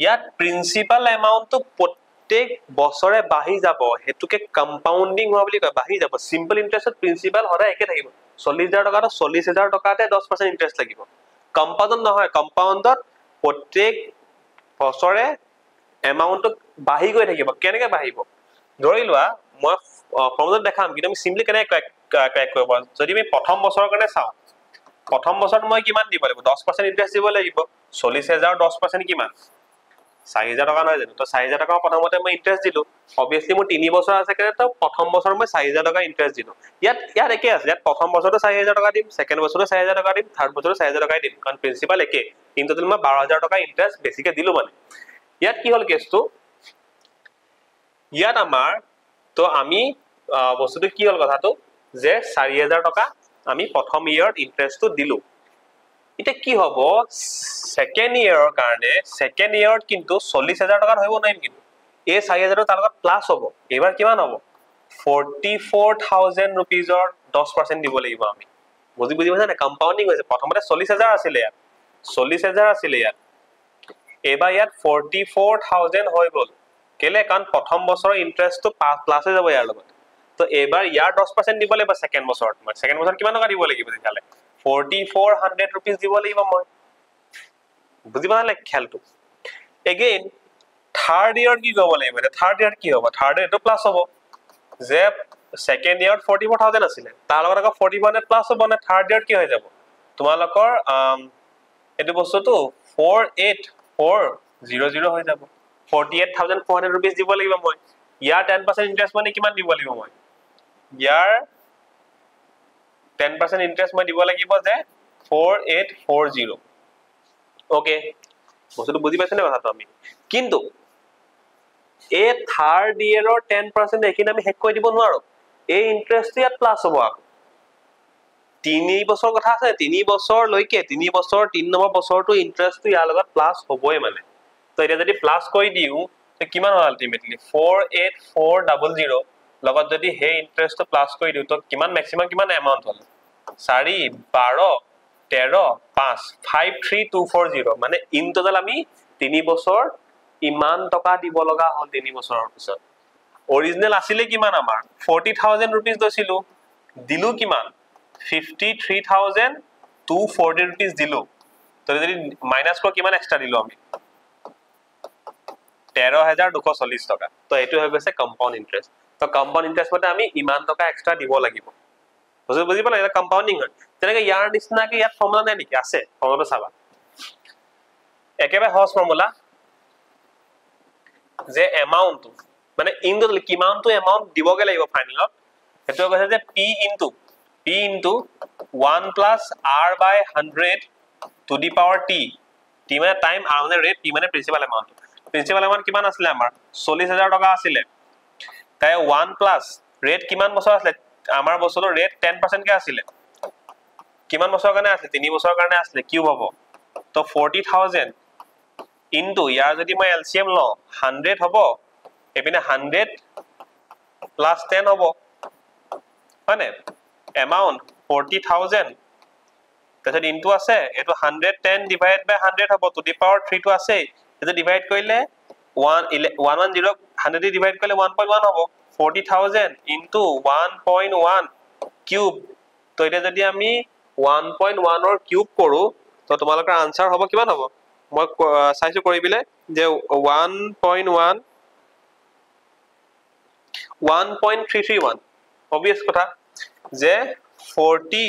ইয়াত প্ৰিন্সিপাল এমাউন্টটো প্ৰত্যেক বছৰে বাঢ়ি যাব হেতুকে কম্পাউন্ডিং হোৱা বুলি কয় বাঢ়ি যাব সিম্পল ইন্টাৰেষ্টত প্ৰিন্সিপাল সদায় একে থাকিব 40000 টকাটো 40000 টকাতে 10% ইন্টাৰেষ্ট লাগিব কম্পাউন্ড নহয় কম্পাউণ্ডত প্ৰত্যেক বছৰে এমাউন্টটো বাঢ়ি গৈ থাকিব কেনেকৈ বাঢ়িব ধৰি লোৱা মই ফৰ্মুলাত দেখাম কিন্তু আমি সিম্পলি কেনে ক্যালকুলেট কৰিব যদি আমি প্ৰথম বছৰৰ কাৰণে চাও প্ৰথম বছৰত মই কিমান দিব লাগিব 10% ইন্টাৰেষ্ট দিব লাগিব 40000 10% কিমান 4000 টকা নহয় জানো তো 4000 টকা প্ৰথমতে মই ইন্টাৰেষ্ট দিলো অবিয়াসলি মোৰ 3 বছৰ আছে কাৰণে তো প্ৰথম বছৰ মই 4000 টকা ইন্টাৰেষ্ট দিলো ইয়াত একে আছে ইয়াত প্ৰথম বছৰটো 4000 টকা দিম সেকেন্ড বছৰটো 4000 টকা দিম থাৰ্ড বছৰটো 4000 টকা দিম কাৰণ প্ৰিন্সিপাল একে কিন্তু মই 12000 টকা ইন্টাৰেষ্ট বেছিকে দিলো মানে ইয়াত কি হল কেছটো ইয়াত আমাৰ তো আমি বস্তুটো কি হল কথাটো যে 4000 টকা আমি প্ৰথম ইয়াৰত ইন্টাৰেষ্টটো দিলো এটা কি হ'ব সেকেন্ড ইয়াৰৰ কাৰণে সেকেন্ড ইয়াৰত কিন্তু 40000 টকা হইব নাই কিন্তু এই 4000 তাৰ লগত প্লাস হ'ব এবাৰ কিমান হ'ব 44000 रुपीसৰ 10% দিব লাগিব আমি বুজি পাইছা না কম্পাউন্ডিং হৈছে প্ৰথমতে 40000 আছিল ইয়াত 40000 আছিল ইয়াত এবাৰ ইয়াত 44000 হৈ গল কেলে কাৰণ প্ৰথম বছৰৰ ইন্টাৰেষ্টটো প্লাস হৈ যাব ইয়াৰ লগত তো এবাৰ ইয়াৰ 10% দিব লাগিব সেকেন্ড বছৰত মই সেকেন্ড বছৰত কিমান টকা দিব লাগিব তেতিয়ালে 4400 rupees দিব লাগিব মই বুজি পালে খেলটো এগেইন থাৰ্ড ইয়াৰ কি কৰিব লাগিব থাৰ্ড ইয়াৰ কি হ'ব থাৰ্ড ইয়াৰ তো প্লাস হ'ব যে সেকেন্ড ইয়াৰত 44000 আছিল তাৰ লগত আকৌ 41 প্লাস হ'ব না থাৰ্ড ইয়াৰ কি হৈ যাব তোমালোকৰ এটো বস্তুটো 48400 হৈ যাব 48400 rupees দিব লাগিব মই ইয়াৰ 10% ইন্টাৰেষ্ট মানে কিমান দিব লাগিব মই ইয়াৰ 10% ইন্টাৰেষ্ট মই দিব লাগিব যে 4840 ওকে বস্তুটো বুজি পাইছে না কথাটো আমি কিন্তু এ থাৰ্ড ইয়াৰৰ 10% এখিনি আমি হেক কৰি দিব নোৱাৰো এই ইন্টাৰেষ্ট ইয়াত প্লাস হ'ব 3 বছৰ কথা আছে 3 বছৰ লৈকে 3 বছৰ 3 নম্বৰ বছৰটো ইন্টাৰেষ্টটো ইয়াৰ লগত প্লাস হ'বই মানে তো এটা যদি প্লাস কৰি দিও তো কিমান হয় আলটিমেটলি 48400 লগত যদি হে ইন্টাৰেষ্টটো প্লাস কৰি দিও তো কিমান ম্যাক্সিমাম কিমান এমাউন্ট হ'ল 4 12 13 5 53240 মানে ইন টোটাল আমি 3 বছৰ ইমান টকা দিব লগা হল 3 বছৰৰ পিছত অৰিজিনাল আছিল কিমান আমাৰ 40000 rupees দছিলো দিলু কিমান 53240 rupees দিলু তো যদি মাইনাস কৰ কিমান এক্সট্ৰা দিলু আমি 13240 টকা তো এটো হৈ গৈছে কম্পাউন্ড ইন্টাৰেষ্ট তো কম্পাউন্ড ইন্টাৰেষ্ট মতে আমি ইমান টকা এক্সট্ৰা দিব লাগিব বুজি পালে এটা কম্পাউন্ডিং হয় তেনেকৈ ইয়াৰ নিচিনা কি ইয়াত ফৰ্মুলা নাই নেকি আছে ফৰ্মুলাটো চাবা একেবাৰে সহজ ফৰ্মুলা যে এমাউন্ট মানে ইন টোটাল কিমানটো এমাউন্ট দিবগে লাগিব ফাইনালত এটো কৈছে যে p into 1 plus r by 100 to the power t t মানে টাইম r মানে ৰেট t মানে প্ৰিন্সিপাল এমাউন্ট কিমান আছিল আমাৰ 40000 টকা আছিল তাই 1 plus ৰেট কিমান বছৰ আছিল আমাৰ বছৰৰ ৰেট 10% কে আছিল কিমান বছৰৰ কাৰণে আছিল 3 বছৰৰ কাৰণে আছিল কিউব হ'ব তো 40000 into ইয়াৰ যদি মই এলসিএম ল 100 হ'ব এপিনে 100 plus 10 হ'ব মানে amount 40000 তাছত ইনটু আছে এটো 110 divided by 100 হ'ব to the power 3 টো আছে এটো ডিভাইড কৰিলে 110 100 ডিভাইড কৰিলে 1.1 হ'ব 40000 into 1.1 কিউব তো এটা যদি আমি 1.1 ৰ কিউব কৰো তো তোমালোকৰ আনসাৰ হ'ব কিমান হ'ব মই চাইছো কৰিবিলে যে 1.1 1.331 obvious কথা যে 40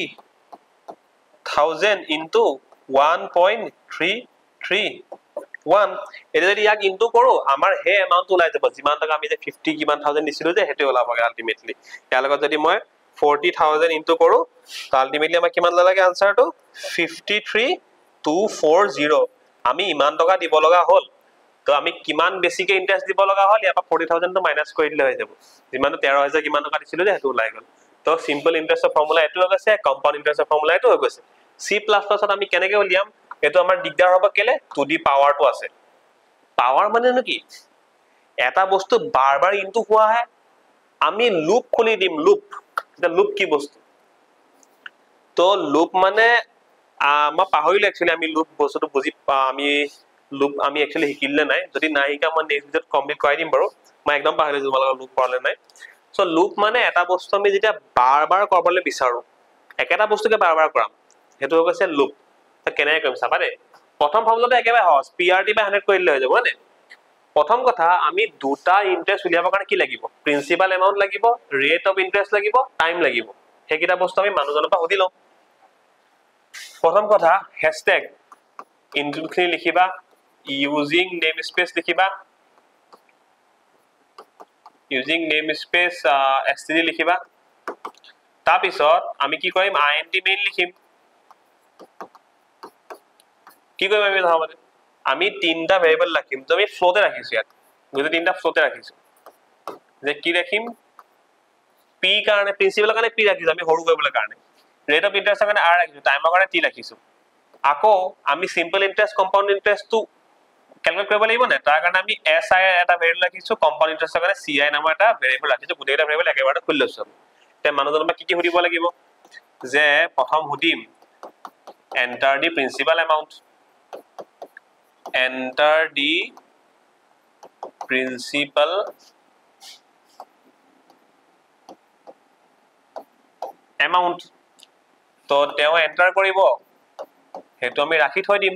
1000 into 1.331 এটা যদি ইয়াক ইনটু কৰো আমাৰ হে এমাউন্ট ওলাই যাব যিমান টাকা আমি যে 50 কিমান 1000 দিছিলো যে হেতে ওলাবগে আলটিমেটলি ইয়াৰ লগত যদি মই 40000 ইনটু কৰো তো আলটিমেটলি আমাৰ কিমান লাগে আনসাৰটো 53240 আমি ইমান টকা দিব লগা হল তো আমি কিমান বেছিকে ইন্টারেস্ট দিব লগা হল ইয়াৰ পৰা 40000 টো মাইনাস কৰি দিলে হৈ যাব যিমান 13000 কিমান টকা দিছিলো যে হেতু ওলাই গল তো সিম্পল ইন্টাৰেস্টৰ ফৰ্মুলা এটো হৈ গৈছে কম্পাউন্ড ইন্টাৰেস্টৰ ফৰ্মুলা এটো হৈ গৈছে C++ ত আমি কেনেকৈ উলিয়াম এটো আমাৰ দিগদাৰ হ'ব কেলে টু দি পাৱাৰটো আছে পাৱাৰ মানে কি এটা বস্তু বাৰ বাৰ ইনটু হোৱা হয় আমি লুপ খুলি দিম লুপ এটা লুপ কি বস্তু তো লুপ মানে মই পাহৰিলো একচুয়ালি আমি লুপ বস্তুটো বুজি আমি লুপ আমি একচুয়ালি শিকিলে নাই যদি নাই শিকা মই নেক্সট ভিডিঅত কমপ্লিট কৰাই দিম বাৰু মই একদম পাহৰিলো তোমালোকৰ লুপ পঢ়লে নাই সো লুপ মানে এটা বস্তু আমি যেতিয়া বাৰ বাৰ কৰিবলৈ বিচাৰো একেটা বস্তুকে বাৰ বাৰ কৰাম হেতু হৈছে লুপ তো কেনে কৰিম চাবা দে প্ৰথম ফৰ্মুলাটো একেবাৰে সহজ PRT by 100 কৰি দিলে হৈ যাব মানে প্ৰথম কথা আমি দুটা ইন্টাৰেস্ট উলিয়াবৰ কাৰণে কি লাগিব প্ৰিন্সিপাল এমাউন্ট লাগিব ৰেট অফ ইন্টাৰেস্ট লাগিব টাইম লাগিব হেকিটা বস্তু আমি মানুহজনৰ পৰা সুধি লওঁ প্ৰথম কথা হ্যাশট্যাগ ইনক্লুড খিনি লিখিবা ইউজিং নেম স্পেস লিখিবা ইউজিং নেম স্পেস std লিখিবা তাৰ পিছত আমি কি কৰিম int মেইন লিখিম কি কৰিম আমি ধৰমতে আমি তিনটা ভেৰিয়েবল ৰাখিম তো আমি ফ্লোতে ৰাখিছো ইয়াত গুতে তিনটা ফ্লোতে ৰাখিছো যে কি ৰাখিম p কাৰণে প্ৰিন্সিপাল কাৰণে p ৰাখিছো আমি হৰু কৰিবলৈ কাৰণে ৰেট অফ ইন্টাৰেস্ট কাৰণে r ৰাখিছো টাইমৰ কাৰণে t ৰাখিছো আকৌ আমি সিম্পল ইন্টাৰেস্ট কম্পাউন্ড ইন্টাৰেস্ট টো ক্যালকুলেট কৰিব লাগিব না তাৰ কাৰণে আমি si এটা ভেৰিয়েবল ৰাখিছো কম্পাউন্ড ইন্টাৰেস্টৰ কাৰণে ci নামৰ এটা ভেৰিয়েবল ৰাখিছো গোটেইটা ভেৰিয়েবল একেবাৰে খুলি লৈছো তে মানুহজনৰ পৰা কি সুধিব লাগিব যে প্ৰথম সুধিম enter the principal amount enter the principal amount তো তেও এন্টাৰ কৰিব হেতু আমি ৰাখি থৈ দিম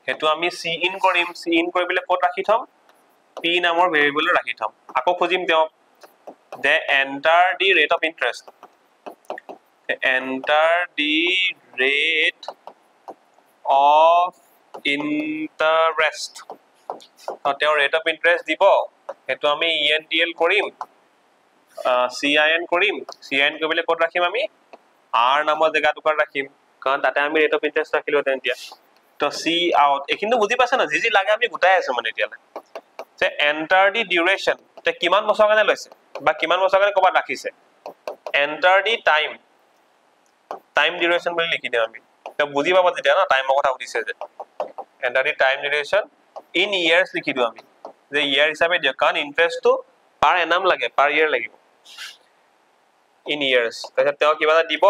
হেতু আমি c in কৰিম c in কৰিবলে ক'ত ৰাখি থম p নামৰ ভেৰিয়েবল ৰাখি থম আকৌ খুজিম তেও the enter the rate of interest enter the rate of interest তো তেও rate of interest দিব হেতু আমি endl কৰিম cin কৰিম cin কৰিবলে ক'ত ৰাখিম আমি r নামৰ জায়গা টুকুৰা ৰাখিম কাৰণ তাতে আমি rate of interest ৰাখিলো তেন্তিয়া তো c out একিন্তু বুজি পাছে না যি লাগে আমি গুটাই আছো মানে এতিয়ালে যে enter the duration তে কিমান বছৰ কাৰণে লৈছে বা কিমান বছৰ কাৰণে কবা ৰাখিছে enter the time duration বুলি লিখি দিম আমি তো বুজি পাব যেতিয়া না টাইমৰ কথা উঠিছে যে enter the time duration in years লিখি দিও আমি যে ইয়াৰ হিচাপে দিও কাৰণ ইন্টাৰেস্ট তো পাৰ এনাম লাগে পাৰ ইয়াৰ লাগিব in years তাৰপিছত তেও কিবা এটা দিব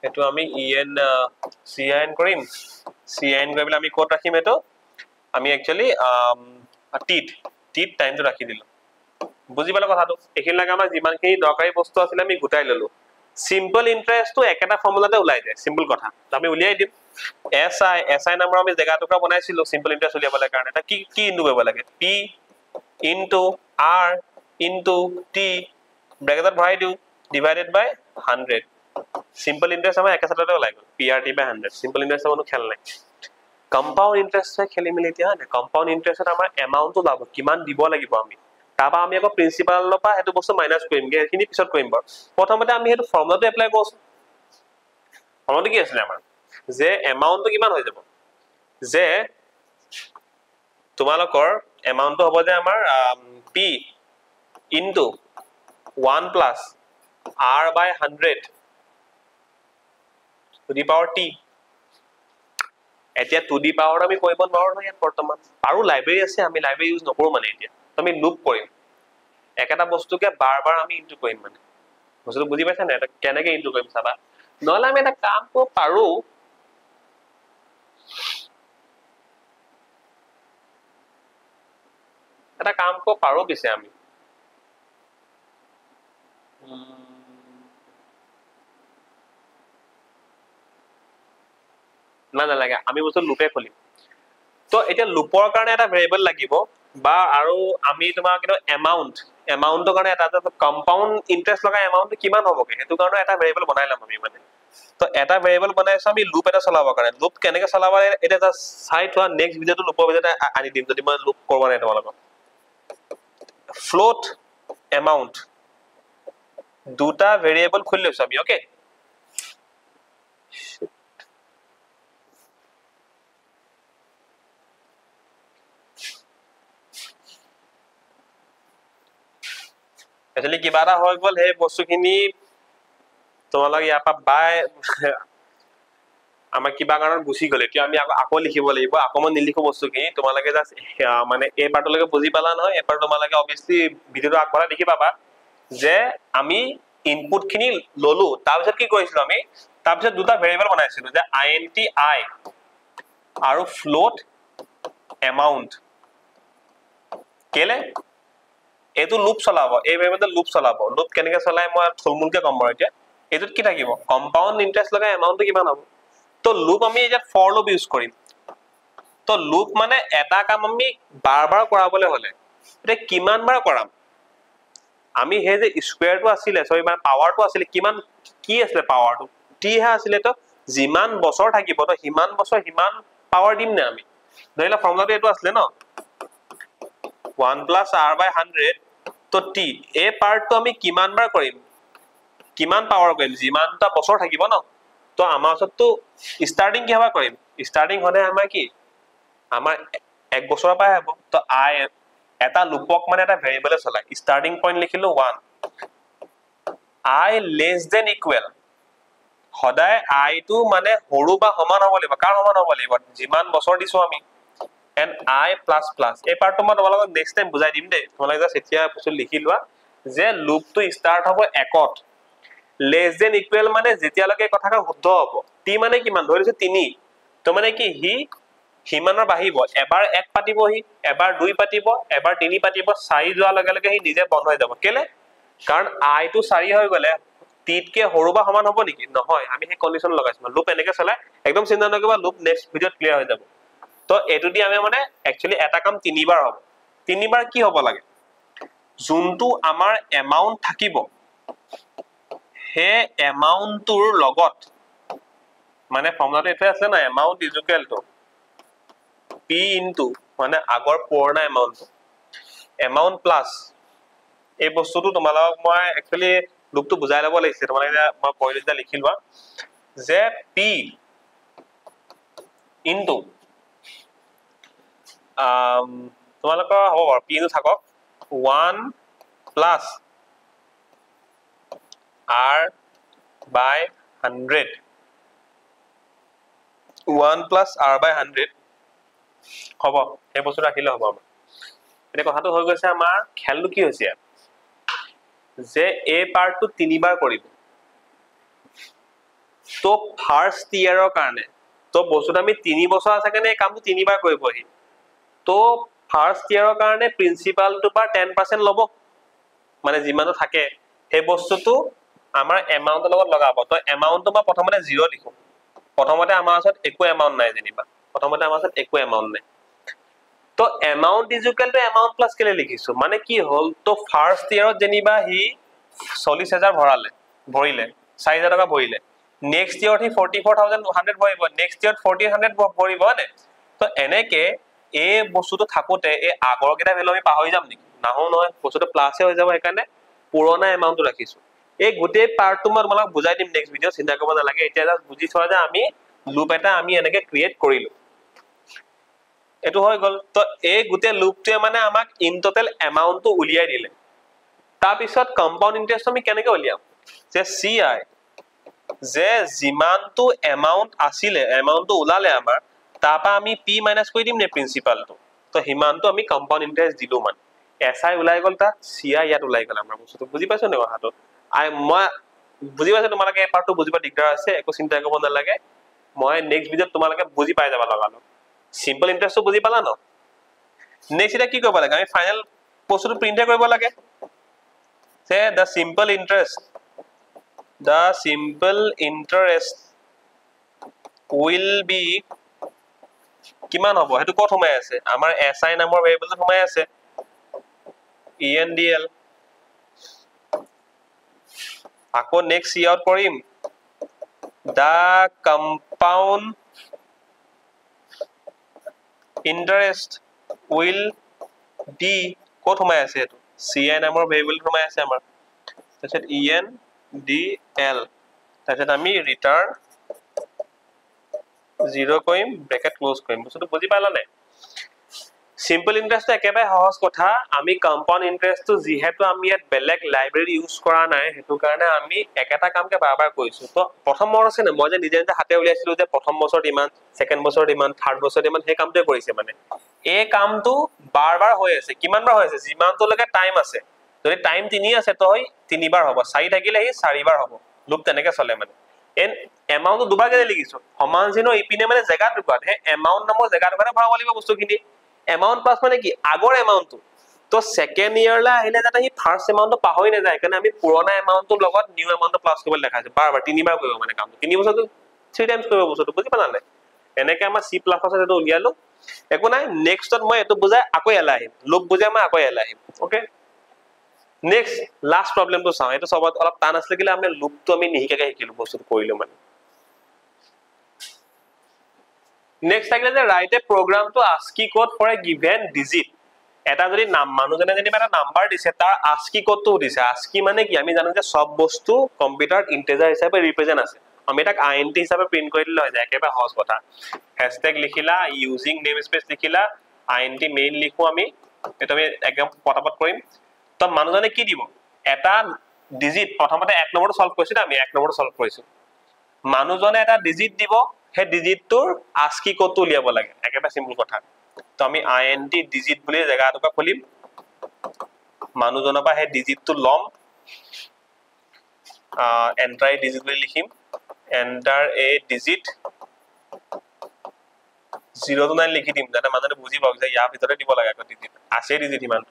এটো আমি cin কৰিম cin কৰিবলে আমি ক'ত ৰাখিম এটো আমি একচুয়ালি টিত টাইমটো ৰাখি দিলো বুজি পালে কথাটো এখিন লাগা আমাৰ যিমানখিনি দৰকাৰী বস্তু আছিল আমি গুটাই ললো সিম্পল ইন্টাৰেস্ট তো একেটা ফৰ্মুলাতে ওলাই যায় সিম্পল কথা আমি উলিয়াই দিম si নম্বৰ আমি জায়গা টুকুৰা বনাইছিলো সিম্পল ইন্টাৰেস্ট উলিয়াবলৈ কাৰণে এটা কি ইনটু কৰিব লাগে p into r into t ব্ৰেকেটত ভৰাই দিও ডিভাইডেড বাই 100 সিম্পল ইন্টাৰেস্ট আমাৰ একেসাথে ওলাই গল PRT by 100 সিম্পল ইন্টারেস্ট কোনো খেল নাই কম্পাউন্ড ইন্টারেস্ট খেলি মিলি এতিয়া না কম্পাউন্ড ইন্টারেস্টত আমাৰ এমাউন্টটো লাভ কিমান দিব লাগিব আমি তাবা আমি আকৌ প্ৰিন্সিপালৰ পৰা হেতু বস্তু মাইনাস কৰিম গে এখিনি পিছত কৰিম বৰ প্ৰথমতে আমি হেতু ফৰ্মুলাটো এপ্লাই কৰছো ফৰ্মুলাটো কি আছিল আমাৰ যে এমাউন্টটো কিমান হৈ যাব যে তোমালোকৰ এমাউন্টটো হ'ব যে আমাৰ p into 1 plus r by 100 to the power t এতিয়া টু দি পাৱাৰ আমি কৰিব নোৱাৰো নহয় বৰ্তমান আৰু লাইব্ৰেৰী আছে আমি লাইব্ৰেৰী ইউজ নকৰো মানে এতিয়া আমি লুপ কৰিম একেটা বস্তুকে বাৰ বাৰ আমি ইনটু কৰিম মানে বস্তুটো বুজি পাইছা না এটা কেনেকৈ ইনটু কৰিম চাবা নহলে আমি এটা কাম কৰিব পাৰো পিছে আমি না নালাগে আমি বস্তু লুপে খুলিম তো এতিয়া লুপৰ কাৰণে এটা ভেৰিয়েবল লাগিব বা আৰু আমি তোমাৰ কিন্তু এমাউন্টৰ কাৰণে এটা কম্পাউন্ড ইন্টাৰেষ্ট লগা এমাউন্ট কিমান হ'বগে সেইটো কাৰণে এটা ভেৰিয়েবল বনাই ল'ম আমি মানে তো এটা ভেৰিয়েবল বনাইছো আমি লুপ এটা চলাবৰ কাৰণে লুপ কেনেকৈ চলাব লাগে এটা জাস্ট চাই থোৱা নেক্সট ভিডিঅ'টো লুপৰ ভিডিঅ'তে আনি দিম যদি মই লুপ কৰিব নাই তোমালোকক ফ্লোট এমাউন্ট দুটা ভেৰিয়েবল খুলি লৈছো আমি ওকে একচুয়ালি কিবা এটা হৈ গ'ল সেই বস্তুখিনি তোমালোক ইয়াৰ পৰা বাই আমাৰ কিবা কাৰণত গুচি গ'ল এতিয়া আমি আকৌ লিখিব লাগিব আকৌ মই নিলিখো বস্তুখিনি তোমালোকে জাস্ট মানে এই পাৰ্টলৈকে বুজি পালা নহয় এবাৰ তোমালোকে অবভিয়াসলি ভিডিঅ'টো আগবঢ়াই দেখি পাবা যে আমি ইনপুট খিনি ললো তাৰপিছত কি কৰিছিলো আমি তাৰপিছত দুটা ভেৰিয়েবল বনাইছিলো যে int I আৰু ফ্লোট এমাউন্ট কেলে এইটো লুপ চলাব এই ভেৰিয়েবলটো লুপ চলাব লুপ কেনেকৈ চলাই মই থুলমুলকে কম বাৰু এতিয়া এইটোত কি থাকিব কম্পাউন্ড ইন্টাৰেষ্ট লগা এমাউন্টটো কিমান হ'ব তো লুপ আমি এতিয়া ফৰ লুপ ইউজ কৰিম তো লুপ মানে এটা কাম আমি বাৰ কৰাবলৈ হলে এটা কিমান বাৰ কৰাম আমি হে যে স্কয়াৰটো আছিল সৰি মানে পাৱাৰটো আছিল কিমান কি আছিল পাৱাৰটো টি হে আছিল তো যিমান বছৰ থাকিব তো হিমান বছৰ হিমান পাৱাৰ দিম না আমি ধৰিলা ফৰ্মুলাটো এটো আছিল ন 1 plus r by 100 তো t এই পাৰ্টটো আমি কিমান বাৰ কৰিম কিমান পাৱাৰ কৰিম যিমানটা বছৰ থাকিব ন তো আমাৰ ওচৰতো স্টাৰ্টিং কি হবা কৰিম স্টাৰ্টিং হলে আমাৰ কি আমাৰ এক বছৰৰ পৰা হ'ব তো I এটা লুপক মানে এটা ভেৰিয়েবল চলাই স্টাৰ্টিং পইণ্ট লিখিলো 1 I less than equal সদায় I টো মানে সৰু বা সমান হ'ব লাগিব কাৰ সমান হ'ব লাগিব যিমান বছৰ দিছো আমি and I plus plus এই পাৰ্টটো মই তোমালোকক নেক্সট টাইম বুজাই দিম দেই তোমালোকে জাস্ট এতিয়া বস্তু লিখি লোৱা যে লুপটো ষ্টাৰ্ট হ'ব একত less than equal মানে যেতিয়ালৈকে কথাটা শুদ্ধ হ'ব টি মানে কিমান ধৰিছো 3 তো মানে কি হি হিমানৰ বাঢ়িব এবাৰ 1 পাতিবহি এবাৰ 2 পাতিব এবাৰ 3 পাতিব 4 যোৱাৰ লগে লগে হি নিজে বন্ধ হৈ যাব কেলে কাৰণ I টো 4 হৈ গলে টিতকে সৰু বা সমান হ'ব নেকি নহয় আমি সেই কন্ডিশন লগাইছো লুপ এনেকৈ চলাই একদম চিন্তা নকৰিবা লুপ নেক্সট ভিডিঅত ক্লিয়াৰ হৈ যাব তো এটো দি আমি মানে একচুয়ালি এটা কাম তিনিবাৰ হ'ব তিনিবাৰ কি হ'ব লাগে যোনটো আমাৰ এমাউন্ট থাকিব হে এমাউন্টৰ লগত মানে ফৰ্মুলাটো এটো আছে না amount is equal to p into মানে আগৰ পুৰণা এমাউন্ট প্লাস এই বস্তুটো তোমালোকক মই একচুয়ালি লুপটো বুজাই ল'ব লাগিছে তোমালোকে মই কৈলো যে লিখি লোৱা যে p ইনটু তোমালোকৰ হ'ব বাৰু p টো থাকক 1 plus r by 100 1 plus r by 100 হ'ব এই বস্তু ৰাখিলে হ'ব আমাৰ এটা কথাটো হৈ গৈছে আমাৰ খেলটো কি হৈছে যে এই পাৰ্টটো তিনিবাৰ কৰিব তো ফাৰ্স্ট ইয়াৰৰ কাৰণে তো বস্তুটো আমি 3 বছৰ আছে কাৰণে এই কামটো তিনিবাৰ কৰিবহি তো ফাৰ্স্ট ইয়াৰৰ কাৰণে প্ৰিন্সিপালটো বা 10% ল'ব মানে যিমানটো থাকে সেই বস্তুটো আমাৰ এমাউন্টৰ লগত লগাব তো এমাউন্টটো মই প্ৰথমতে 0 লিখো প্ৰথমতে আমাৰ ওচৰত একো এমাউন্ট নাই যেনিবা প্ৰথমতে আমাৰ ওচৰত একো এমাউন্ট নাই তো amount is equal to amount plus কেলে লিখিছো মানে কি হল তো ফাৰ্স্ট ইয়াৰত যেনিবা হি 40000 ভৰিলে 4000 টকা ভৰিলে নেক্সট ইয়াৰত হি 44100 ভৰিব নেক্সট ইয়াৰত 40000 ভৰিব মানে তো এনেকে এই বস্তুটো থাকোতে এই আগৰ কেটা ভ্যালু আমি পাহৰি যাম নেকি নাহো নহয় বস্তুটো প্লাসে হৈ যাব সেইকাৰণে পুৰণা এমাউন্টটো ৰাখিছো এই গোটেই পাৰ্টটো মই তোমাক বুজাই দিম নেক্সট ভিডিঅ চিন্তা কৰিব নালাগে এতিয়া জাস্ট বুজি থোৱা যে আমি লুপ এটা আমি এনেকে ক্ৰিয়েট কৰিলো এটো হৈ গল তো এই গোটেই লুপটোৱে মানে আমাক ইন টোটাল এমাউন্টটো উলিয়াই দিলে তাৰ পিছত কম্পাউন্ড ইন্টাৰেষ্ট আমি কেনেকৈ উলিয়াম যে ci যে যিমানটো এমাউন্ট আছিলে এমাউন্টটো উলালে আমাৰ তাপা আমি p মাইনাস কৰি দিম নে প্ৰিন্সিপালটো তো হিমানটো আমি কম্পাউন্ড ইন্টাৰেষ্ট দিলো মানে si উলাই গল তা ci ইয়াত উলাই গল আমাৰ বস্তুটো বুজি পাইছো নে কথাটো মই বুজি পাইছো তোমালোকে এই পাৰ্টটো বুজিবা দিগদাৰ আছে একো চিন্তা কৰিব নালাগে মই নেক্সট ভিডিঅত তোমালোকে বুজি পাই যাবা লগালো সিম্পল ইন্টাৰেষ্টটো বুজি পালা ন নেক্সট এটা কি কৰিব লাগে আমি ফাইনাল বস্তুটো প্ৰিন্ট কৰিব লাগে সে the simple interest will be কিমান হ'ব হেতু কত সোমাই আছে আমাৰ si নামৰ ভেৰিয়েবলটো সোমাই আছে endl আকৌ নেক্সট সি আউট কৰিম the compound interest will be কত সোমাই আছে এটো ci নামৰ ভেৰিয়েবল সোমাই আছে আমাৰ তাৰপিছত endl তাৰপিছত আমি ৰিটাৰ্ন 0 কৰিম ব্ৰেকেট ক্লোজ কৰিম বস্তুটো বুজি পালা নাই সিম্পল ইন্টাৰেস্ট একেবাৰে সহজ কথা আমি কম্পাউন্ড ইন্টাৰেস্টটো যিহেতু আমি ইয়াত বেলেগ লাইব্ৰেৰী ইউজ কৰা নাই হেতু কাৰণে আমি একেটা কামকে বাৰবাৰ কৰিছো তো প্ৰথম মোৰ আছে না মই যে নিজে নিজে হাতে উলিয়াইছিলো যে প্ৰথম বছৰত ইমান সেকেন্ড বছৰত ইমান থাৰ্ড বছৰত ইমান হে কামটো কৰিছে মানে এই কামটো বাৰবাৰ হৈ আছে কিমান বাৰ হৈ আছে যিমানটো লগে টাইম আছে যদি টাইম 3 আছে তো 3 বাৰ হ'ব 4 থাকিলে হি 4 বাৰ হ'ব লুপ তেনেকে চলে মানে এন এমাউন্ট দুবাৰ কেলে লিখিছো সমান চিহ্ন ইপিনে মানে জায়গা টুকুৰাত হে এমাউন্ট নামৰ জায়গা টুকুৰাত ভৰাব লাগিব বস্তুখিনি এমাউন্ট প্লাস মানে কি আগৰ এমাউন্টটো তো সেকেন্ড ইয়াৰলা আহিলে যাতে হি ফাৰ্স্ট এমাউন্টটো পাহৰি না যায় কাৰণ আমি পুৰণা এমাউন্টটো লগত নিউ এমাউন্টটো প্লাস কৰিব দেখাইছে বাৰবাৰ 3 বাৰ কৰিব মানে কামটো 3 বছৰটো 3 টাইমছ কৰিব বস্তুটো বুজি পালা নাই এনেকে আমাৰ C++ আছে এটো উলিয়ালো একো নাই নেক্সটত মই এটো বুজাই আকৌ এলা আহিম লুপ বুজাই মই আকৌ এলা আহিম ওকে নেক্সট লাষ্ট প্ৰবলেমটো চাও এটো সবত অলপ টান আছে কিলে আমি লুপটো আমি নিহিকাকে শিকিলো বস্তুটো কৰিলো মানে নেক্সট থাকিলে যে write a program to ASCII code for a given digit এটা যদি নাম মানুজনে যদি এটা নাম্বার দিছে তার ASCII কোডটো দিছে ASCII মানে কি আমি জানো যে সব বস্তু কম্পিউটার ইন্টিজার হিসাবে রিপ্রেজেন্ট আছে আমি এটা int হিসাবে প্রিন্ট কৰি দিলে হৈ যায় একেবাৰে সহজ কথা হ্যাশট্যাগ লিখিলা ইউজিং নেমস্পেস লিখিলা int মেইন লিখো আমি এটা আমি একদম পটাপট কৰিম তো মানুজনে কি দিব এটা ডিজিট প্ৰথমতে 1 নম্বৰটো সলভ কৰিছিল আমি 1 নম্বৰটো সলভ কৰিছো মানুজনে এটা ডিজিট দিব হে ডিজিটটোৰ ASCII কোডটো উলিয়াব লাগে একেবাৰে সিম্পল কথা তো আমি int ডিজিট বুলি জায়গাটোকা খুলিম মানুজনৰ পৰা হে ডিজিটটো লম এন্টাৰ ডিজিট বুলি লিখিম এন্টাৰ এ ডিজিট 0 to 9 লিখি দিম যাতে মানুহে বুজি পাওক যে ইয়াৰ ভিতৰতে দিব লাগে ডিজিট আছে ডিজিট ইমান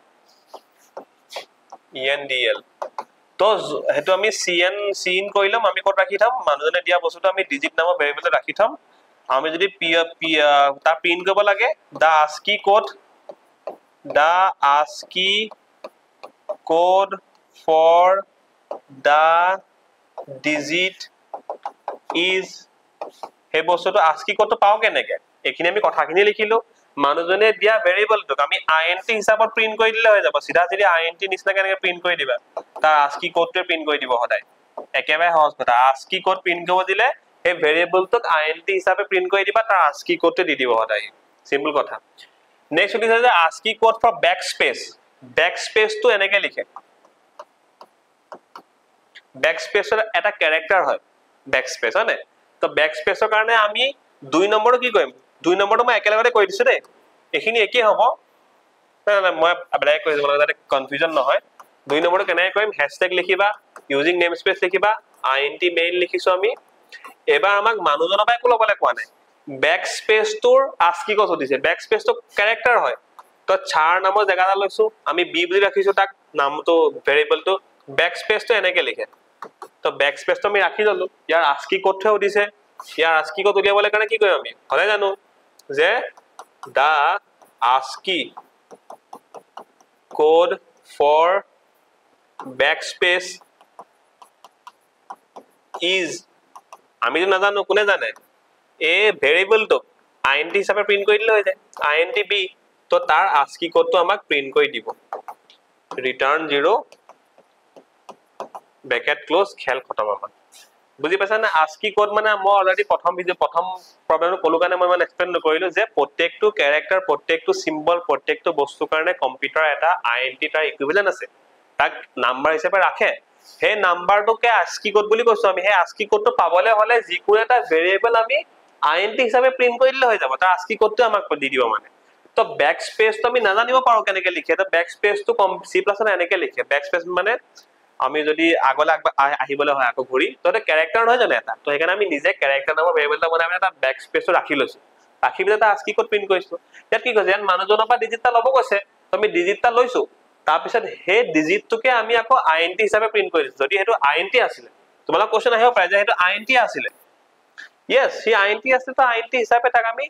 endl তো হেতু আমি cin কইলাম আমি কোড ৰাখি থাম মানুজনে দিয়া বস্তুটো আমি ডিজিট নামৰ ভেৰিয়েবলতে ৰাখি থাম আমি যদি তা প্ৰিন্ট কৰিব লাগে the ASCII code for the digit is হে বস্তুটো ASCII কোডটো পাও কেনেকে এখিনি আমি কথাখিনি লিখিলো মানুজনে দিয়া ভেৰিয়েবলটোক আমি int হিচাপত প্ৰিন্ট কৰি দিলে হৈ যাব সিধা যদি int নিচিনা কেনেকে প্ৰিন্ট কৰি দিবা তাৰ ASCII কোডটো প্ৰিন্ট কৰি দিব সদায় একেবাৰে সহজ কথা ASCII কোড প্ৰিন্ট কৰিব দিলে এই ভেৰিয়েবলটোক int হিচাপে প্ৰিন্ট কৰি দিবা তাৰ ASCII কোডটো দি দিব সদায় সিম্পল কথা নেক্সট হইছে যে ASCII কোড ফৰ ব্যাকস্পেস টো এনেকে লিখে ব্যাকস্পেসৰ এটা ক্যাৰেক্টাৰ হয় ব্যাকস্পেস হয় না তো ব্যাকস্পেসৰ কাৰণে আমি 2 নম্বৰটো কি কৰিম 2 নম্বৰটো মই একেলগতে কৈ দিছো দে এখিনি একে হ'ব না মই আবলাই কৈ দিব যাতে কনফিউজন নহয় 2 নম্বৰটো কেনেকৈ কৰিম হ্যাশট্যাগ লিখিবা ইউজিং নেমস্পেস লিখিবা int মেইন লিখিছো আমি এবাৰ আমাক মানুজনৰ পৰা কোল বলে কোৱা নাই ব্যাকস্পেস তোৰ ASCII কোড দিছে ব্যাকস্পেস তো ক্যাৰেক্টাৰ হয় তো চাৰ নামৰ জায়গাটা লৈছো আমি b বুলি ৰাখিছো তাক নামটো ভেৰিয়েবলটো ব্যাকস্পেস তো এনেকে লিখে তো ব্যাকস্পেস তো আমি ৰাখি ললো ইয়াৰ ASCII কোডটো দিছে ইয়াৰ ASCII কোড উলিয়াবলৈ কাৰণে কি কৰিম আমি হলে জানো যে the ASCII code for backspace is আমি তো নাজানো কোনে জানে এ ভেৰিয়েবলটো int হিচাপে প্ৰিন্ট কৰি দিলে হৈ যায় int b তো তাৰ ASCII কোডটো আমাক প্ৰিন্ট কৰি দিব ৰিটাৰ্ন 0 ব্ৰেকেট ক্লোজ খেল খতম আমাৰ বুজি পাইছা না ASCII কোড মানে মই অলৰেডি প্ৰথম প্ৰবলেমটো কলো কাৰণে মই মানে এক্সপ্লেইন নকৰিলো যে প্ৰত্যেকটো ক্যাৰেক্টাৰ প্ৰত্যেকটো সিম্বল প্ৰত্যেকটো বস্তু কাৰণে কম্পিউটাৰ এটা int তাৰ ইকুইভ্যালেন্ট আছে তাক নাম্বাৰ হিচাপে ৰাখে হে নাম্বাৰটোকে ASCII কোড বুলি কৈছো আমি হে ASCII কোডটো পাবলে হলে যিকোনো এটা ভেৰিয়েবল আমি int হিচাপে প্ৰিন্ট কৰি দিলে হৈ যাব তাৰ ASCII কোডটো আমাক দি দিব মানে তো ব্যাকস্পেস তো আমি নাজানিব পাৰো কেনেকে লিখে তো ব্যাকস্পেস তো C++ এনেকে লিখে ব্যাকস্পেস মানে আমি যদি আগলে আহিবলে হয় আকৌ ঘুৰি তো এটা ক্যাৰেক্টাৰ নহয় জানো এটা তো এখানে আমি নিজে ক্যাৰেক্টাৰ নামৰ ভেৰিয়েবলটা বনাই এটা ব্যাকস্পেসটো ৰাখি লৈছো ৰাখি বিলে এটা ASCII কোড প্ৰিন্ট কৰিছো ইয়াত কি কৈছে ইয়াত মানুহজনৰ পৰা ডিজিটটা লব কৈছে তো আমি ডিজিটটা লৈছো তাৰ পিছত হে ডিজিটটোকে আমি আকৌ int হিচাপে প্ৰিন্ট কৰিছো যদি হেতু int আছিল তোমালা কোশ্চেন আহিব পাৰে যে হেতু int আছিল yes সি int আছিল তো int হিচাপে তাক আমি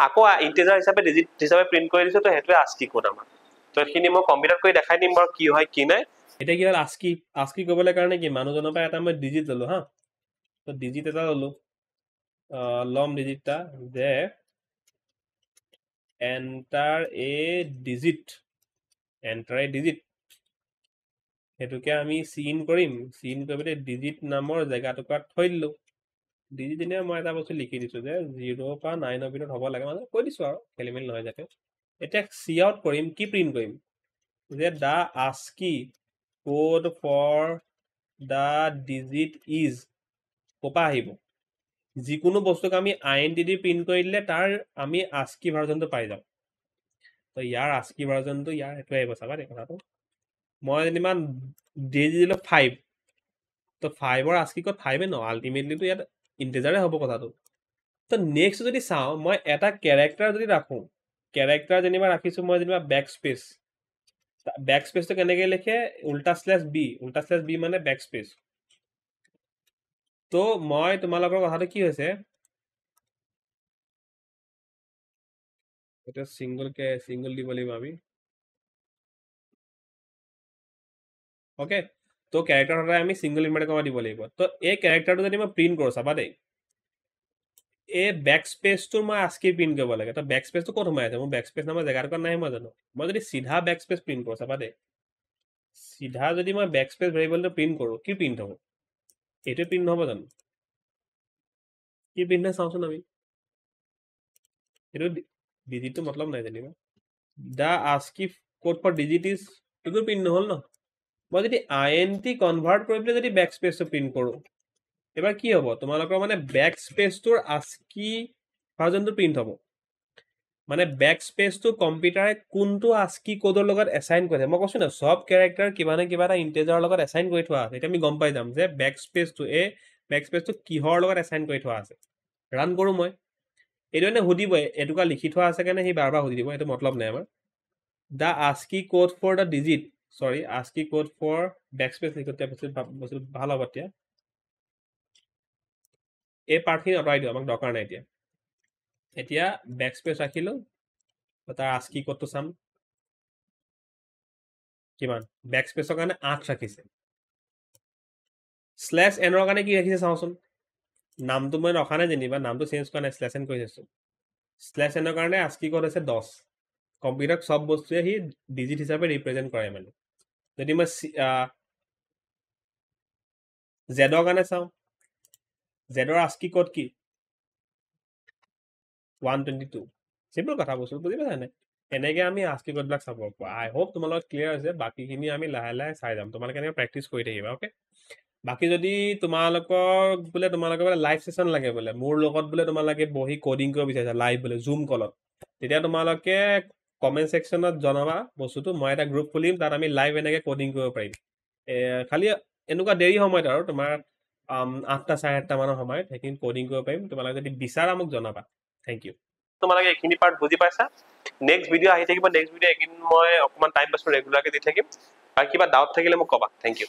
আকৌ ইন্টিজাৰ হিচাপে ডিজিট হিচাপে প্ৰিন্ট কৰি দিছো তো হেতুৱে ASCII কোড আমাৰ তো এখিনি মই কম্পিউটাৰ কৰি দেখাই দিম বাৰু কি হয় কি নাই এটা কি হ'ল ASCII কৰিবলৈ কাৰণে কি মানুহজনৰ পৰা এটা মই ডিজিট ললো হা তো ডিজিট এটা ললো লম ডিজিটটা যে enter a digit হেতুকে আমি সিন কৰিম সিন কৰিবতে ডিজিট নামৰ জায়গা টুকুৰাত থৈ দিলো ডিজিট দিনে মই এটা বস্তু লিখি দিছো যে 0 পৰা 9 ৰ ভিতৰত হ'ব লাগে মানে কৈ দিছো আৰু খেলিমেলি নহয় যাতে এটা সি আউট কৰিম কি প্ৰিন্ট কৰিম যে the ASCII code for the digit is কোপা আহিব যিকোনো বস্তুক আমি int দি প্ৰিন্ট কৰি দিলে তাৰ আমি ASCII ভাৰ্জনটো পাই যাম তো ইয়াৰ ASCII ভাৰ্জনটো ইয়াৰ হেতু আহিব চাবা দেই কথাটো মই যেনিবা ডিজিট দিলো 5 তো 5 ৰ ASCII কোড 5 ন আলটিমেটলি তো ইয়াত ইন্টিজাৰে হ'ব কথাটো তো নেক্সট যদি চাও মই এটা ক্যাৰেক্টাৰ যদি ৰাখো ক্যাৰেক্টাৰ যেনিবা ৰাখিছো মই যেনিবা ব্যাকস্পেস তো কেনেকৈ লিখে /b মানে ব্যাকস্পেস তো মই তোমালোকৰ কথাটো কি হৈছে এটা সিঙ্গল দিব লাগিব আমি ওকে তো ক্যারেক্টার হলে আমি সিঙ্গল ইনভার্টেড কমা দিব লাগিব তো এই ক্যারেক্টারটো যদি মই প্রিন্ট কৰো চাবা দেই এই ব্যাকস্পেসটো মই ASCII প্ৰিন্ট কৰিব লাগে তো ব্যাকস্পেসটো ক'ত সোমাই আছে মোৰ ব্যাকস্পেস নামৰ জেগাটো নাই মই জানো মই যদি সিধা ব্যাকস্পেস প্ৰিন্ট কৰো চাবা দেই সিধা যদি মই ব্যাকস্পেস ভেৰিয়েবলটো প্ৰিন্ট কৰো কি প্রিন্ট হ'ব এটো প্রিন্ট হ'ব জানো কি প্রিন্ট হয় চাওচোন আমি এটো ডিজিটটো মতলব নাই জানিবা the ASCII code for digit is এটো প্রিন্ট নহল ন মই যদি int কনভার্ট কৰি পেলাই যদি ব্যাকস্পেসটো প্ৰিন্ট কৰো এবাৰ কি হ'ব তোমালোকৰ মানে ব্যাকস্পেসটোৰ ASCII ভাৰ্জনটো প্ৰিন্ট হ'ব মানে ব্যাকস্পেসটো কম্পিউটাৰে কোনটো ASCII কোডৰ লগত এসাইন কৰে মই কৈছো না সব ক্যাৰেক্টাৰ কিবা না কিবা এটা ইন্টিজাৰৰ লগত এসাইন কৰি থোৱা আছে এটা আমি গম পাই যাম যে ব্যাকস্পেসটো কিহৰ লগত এসাইন কৰি থোৱা আছে ৰান কৰো মই এটো এনে হুদিব এটুকা লিখি থোৱা আছে কাৰণে হি বাৰবাৰ হুদি দিব এটো মতলব নাই আমাৰ the ASCII code for the digit ASCII code for backspace লিখতে বস্তু ভাল হ'ব এতিয়া এই পাৰ্টখিনি আঁতৰাই দিও আমাক দৰকাৰ নাই এতিয়া ব্যাকস্পেস ৰাখিলো তাৰ ASCII কোডটো চাম কিমান ব্যাকস্পেসৰ কাৰণে 8 ৰাখিছে /n ৰ কাৰণে কি ৰাখিছে চাওচোন নামটো মই ৰখা নাই যেনিবা নামটো চেঞ্জ কৰা নাই /n কৰি দিছো /n ৰ কাৰণে ASCII কোড আছে 10 কম্পিউটাৰ সব বস্তুৱে হি ডিজিট হিচাপে ৰিপ্ৰেজেন্ট কৰে মানে যদি মই z ৰ কাৰণে চাও z ৰ ASCII কোড কি 122 সিম্পল কথা বস্তু বুজি পাইছা নাই এনেকৈ আমি ASCII কোড বিলাক চাব আই হোপ তোমালোক ক্লিয়াৰ আছে বাকিখিনি আমি লাহে লাহে চাই যাম তোমালোকে এনেকৈ প্ৰেক্টিছ কৰি থাকিবা ওকে বাকি যদি তোমালোকৰ লাইভ সেশন লাগে বোলে মোৰ লগত বোলে তোমালোকে বহি কোডিং কৰিব বিচাৰিছা লাইভ বোলে জুম কলত তেতিয়া তোমালোকে কমেন্ট সেকশনত জনাবা বস্তুটো মই এটা গ্ৰুপ খুলিম তাত আমি লাইভ এনেকৈ কোডিং কৰিব পাৰিম খালি এনেকুৱা দেৰি সময়ত আৰু তোমাৰ 8টা 8:30 মানৰ সময়ত সেইখিনি কোডিং কৰিব পাৰিম তোমালোকে যদি বিচাৰা মোক জনাবা থ্যাংক ইউ তোমালোকে এইখিনি পাৰ্ট বুজি পাইছা নেক্সট ভিডিও আহি থাকিব নেক্সট ভিডিও একিন মই অকমান টাইম পাছ ৰেগুলাৰকে দি থাকিম আৰু কিবা ডাউট থাকিলে মোক কবা থ্যাংক ইউ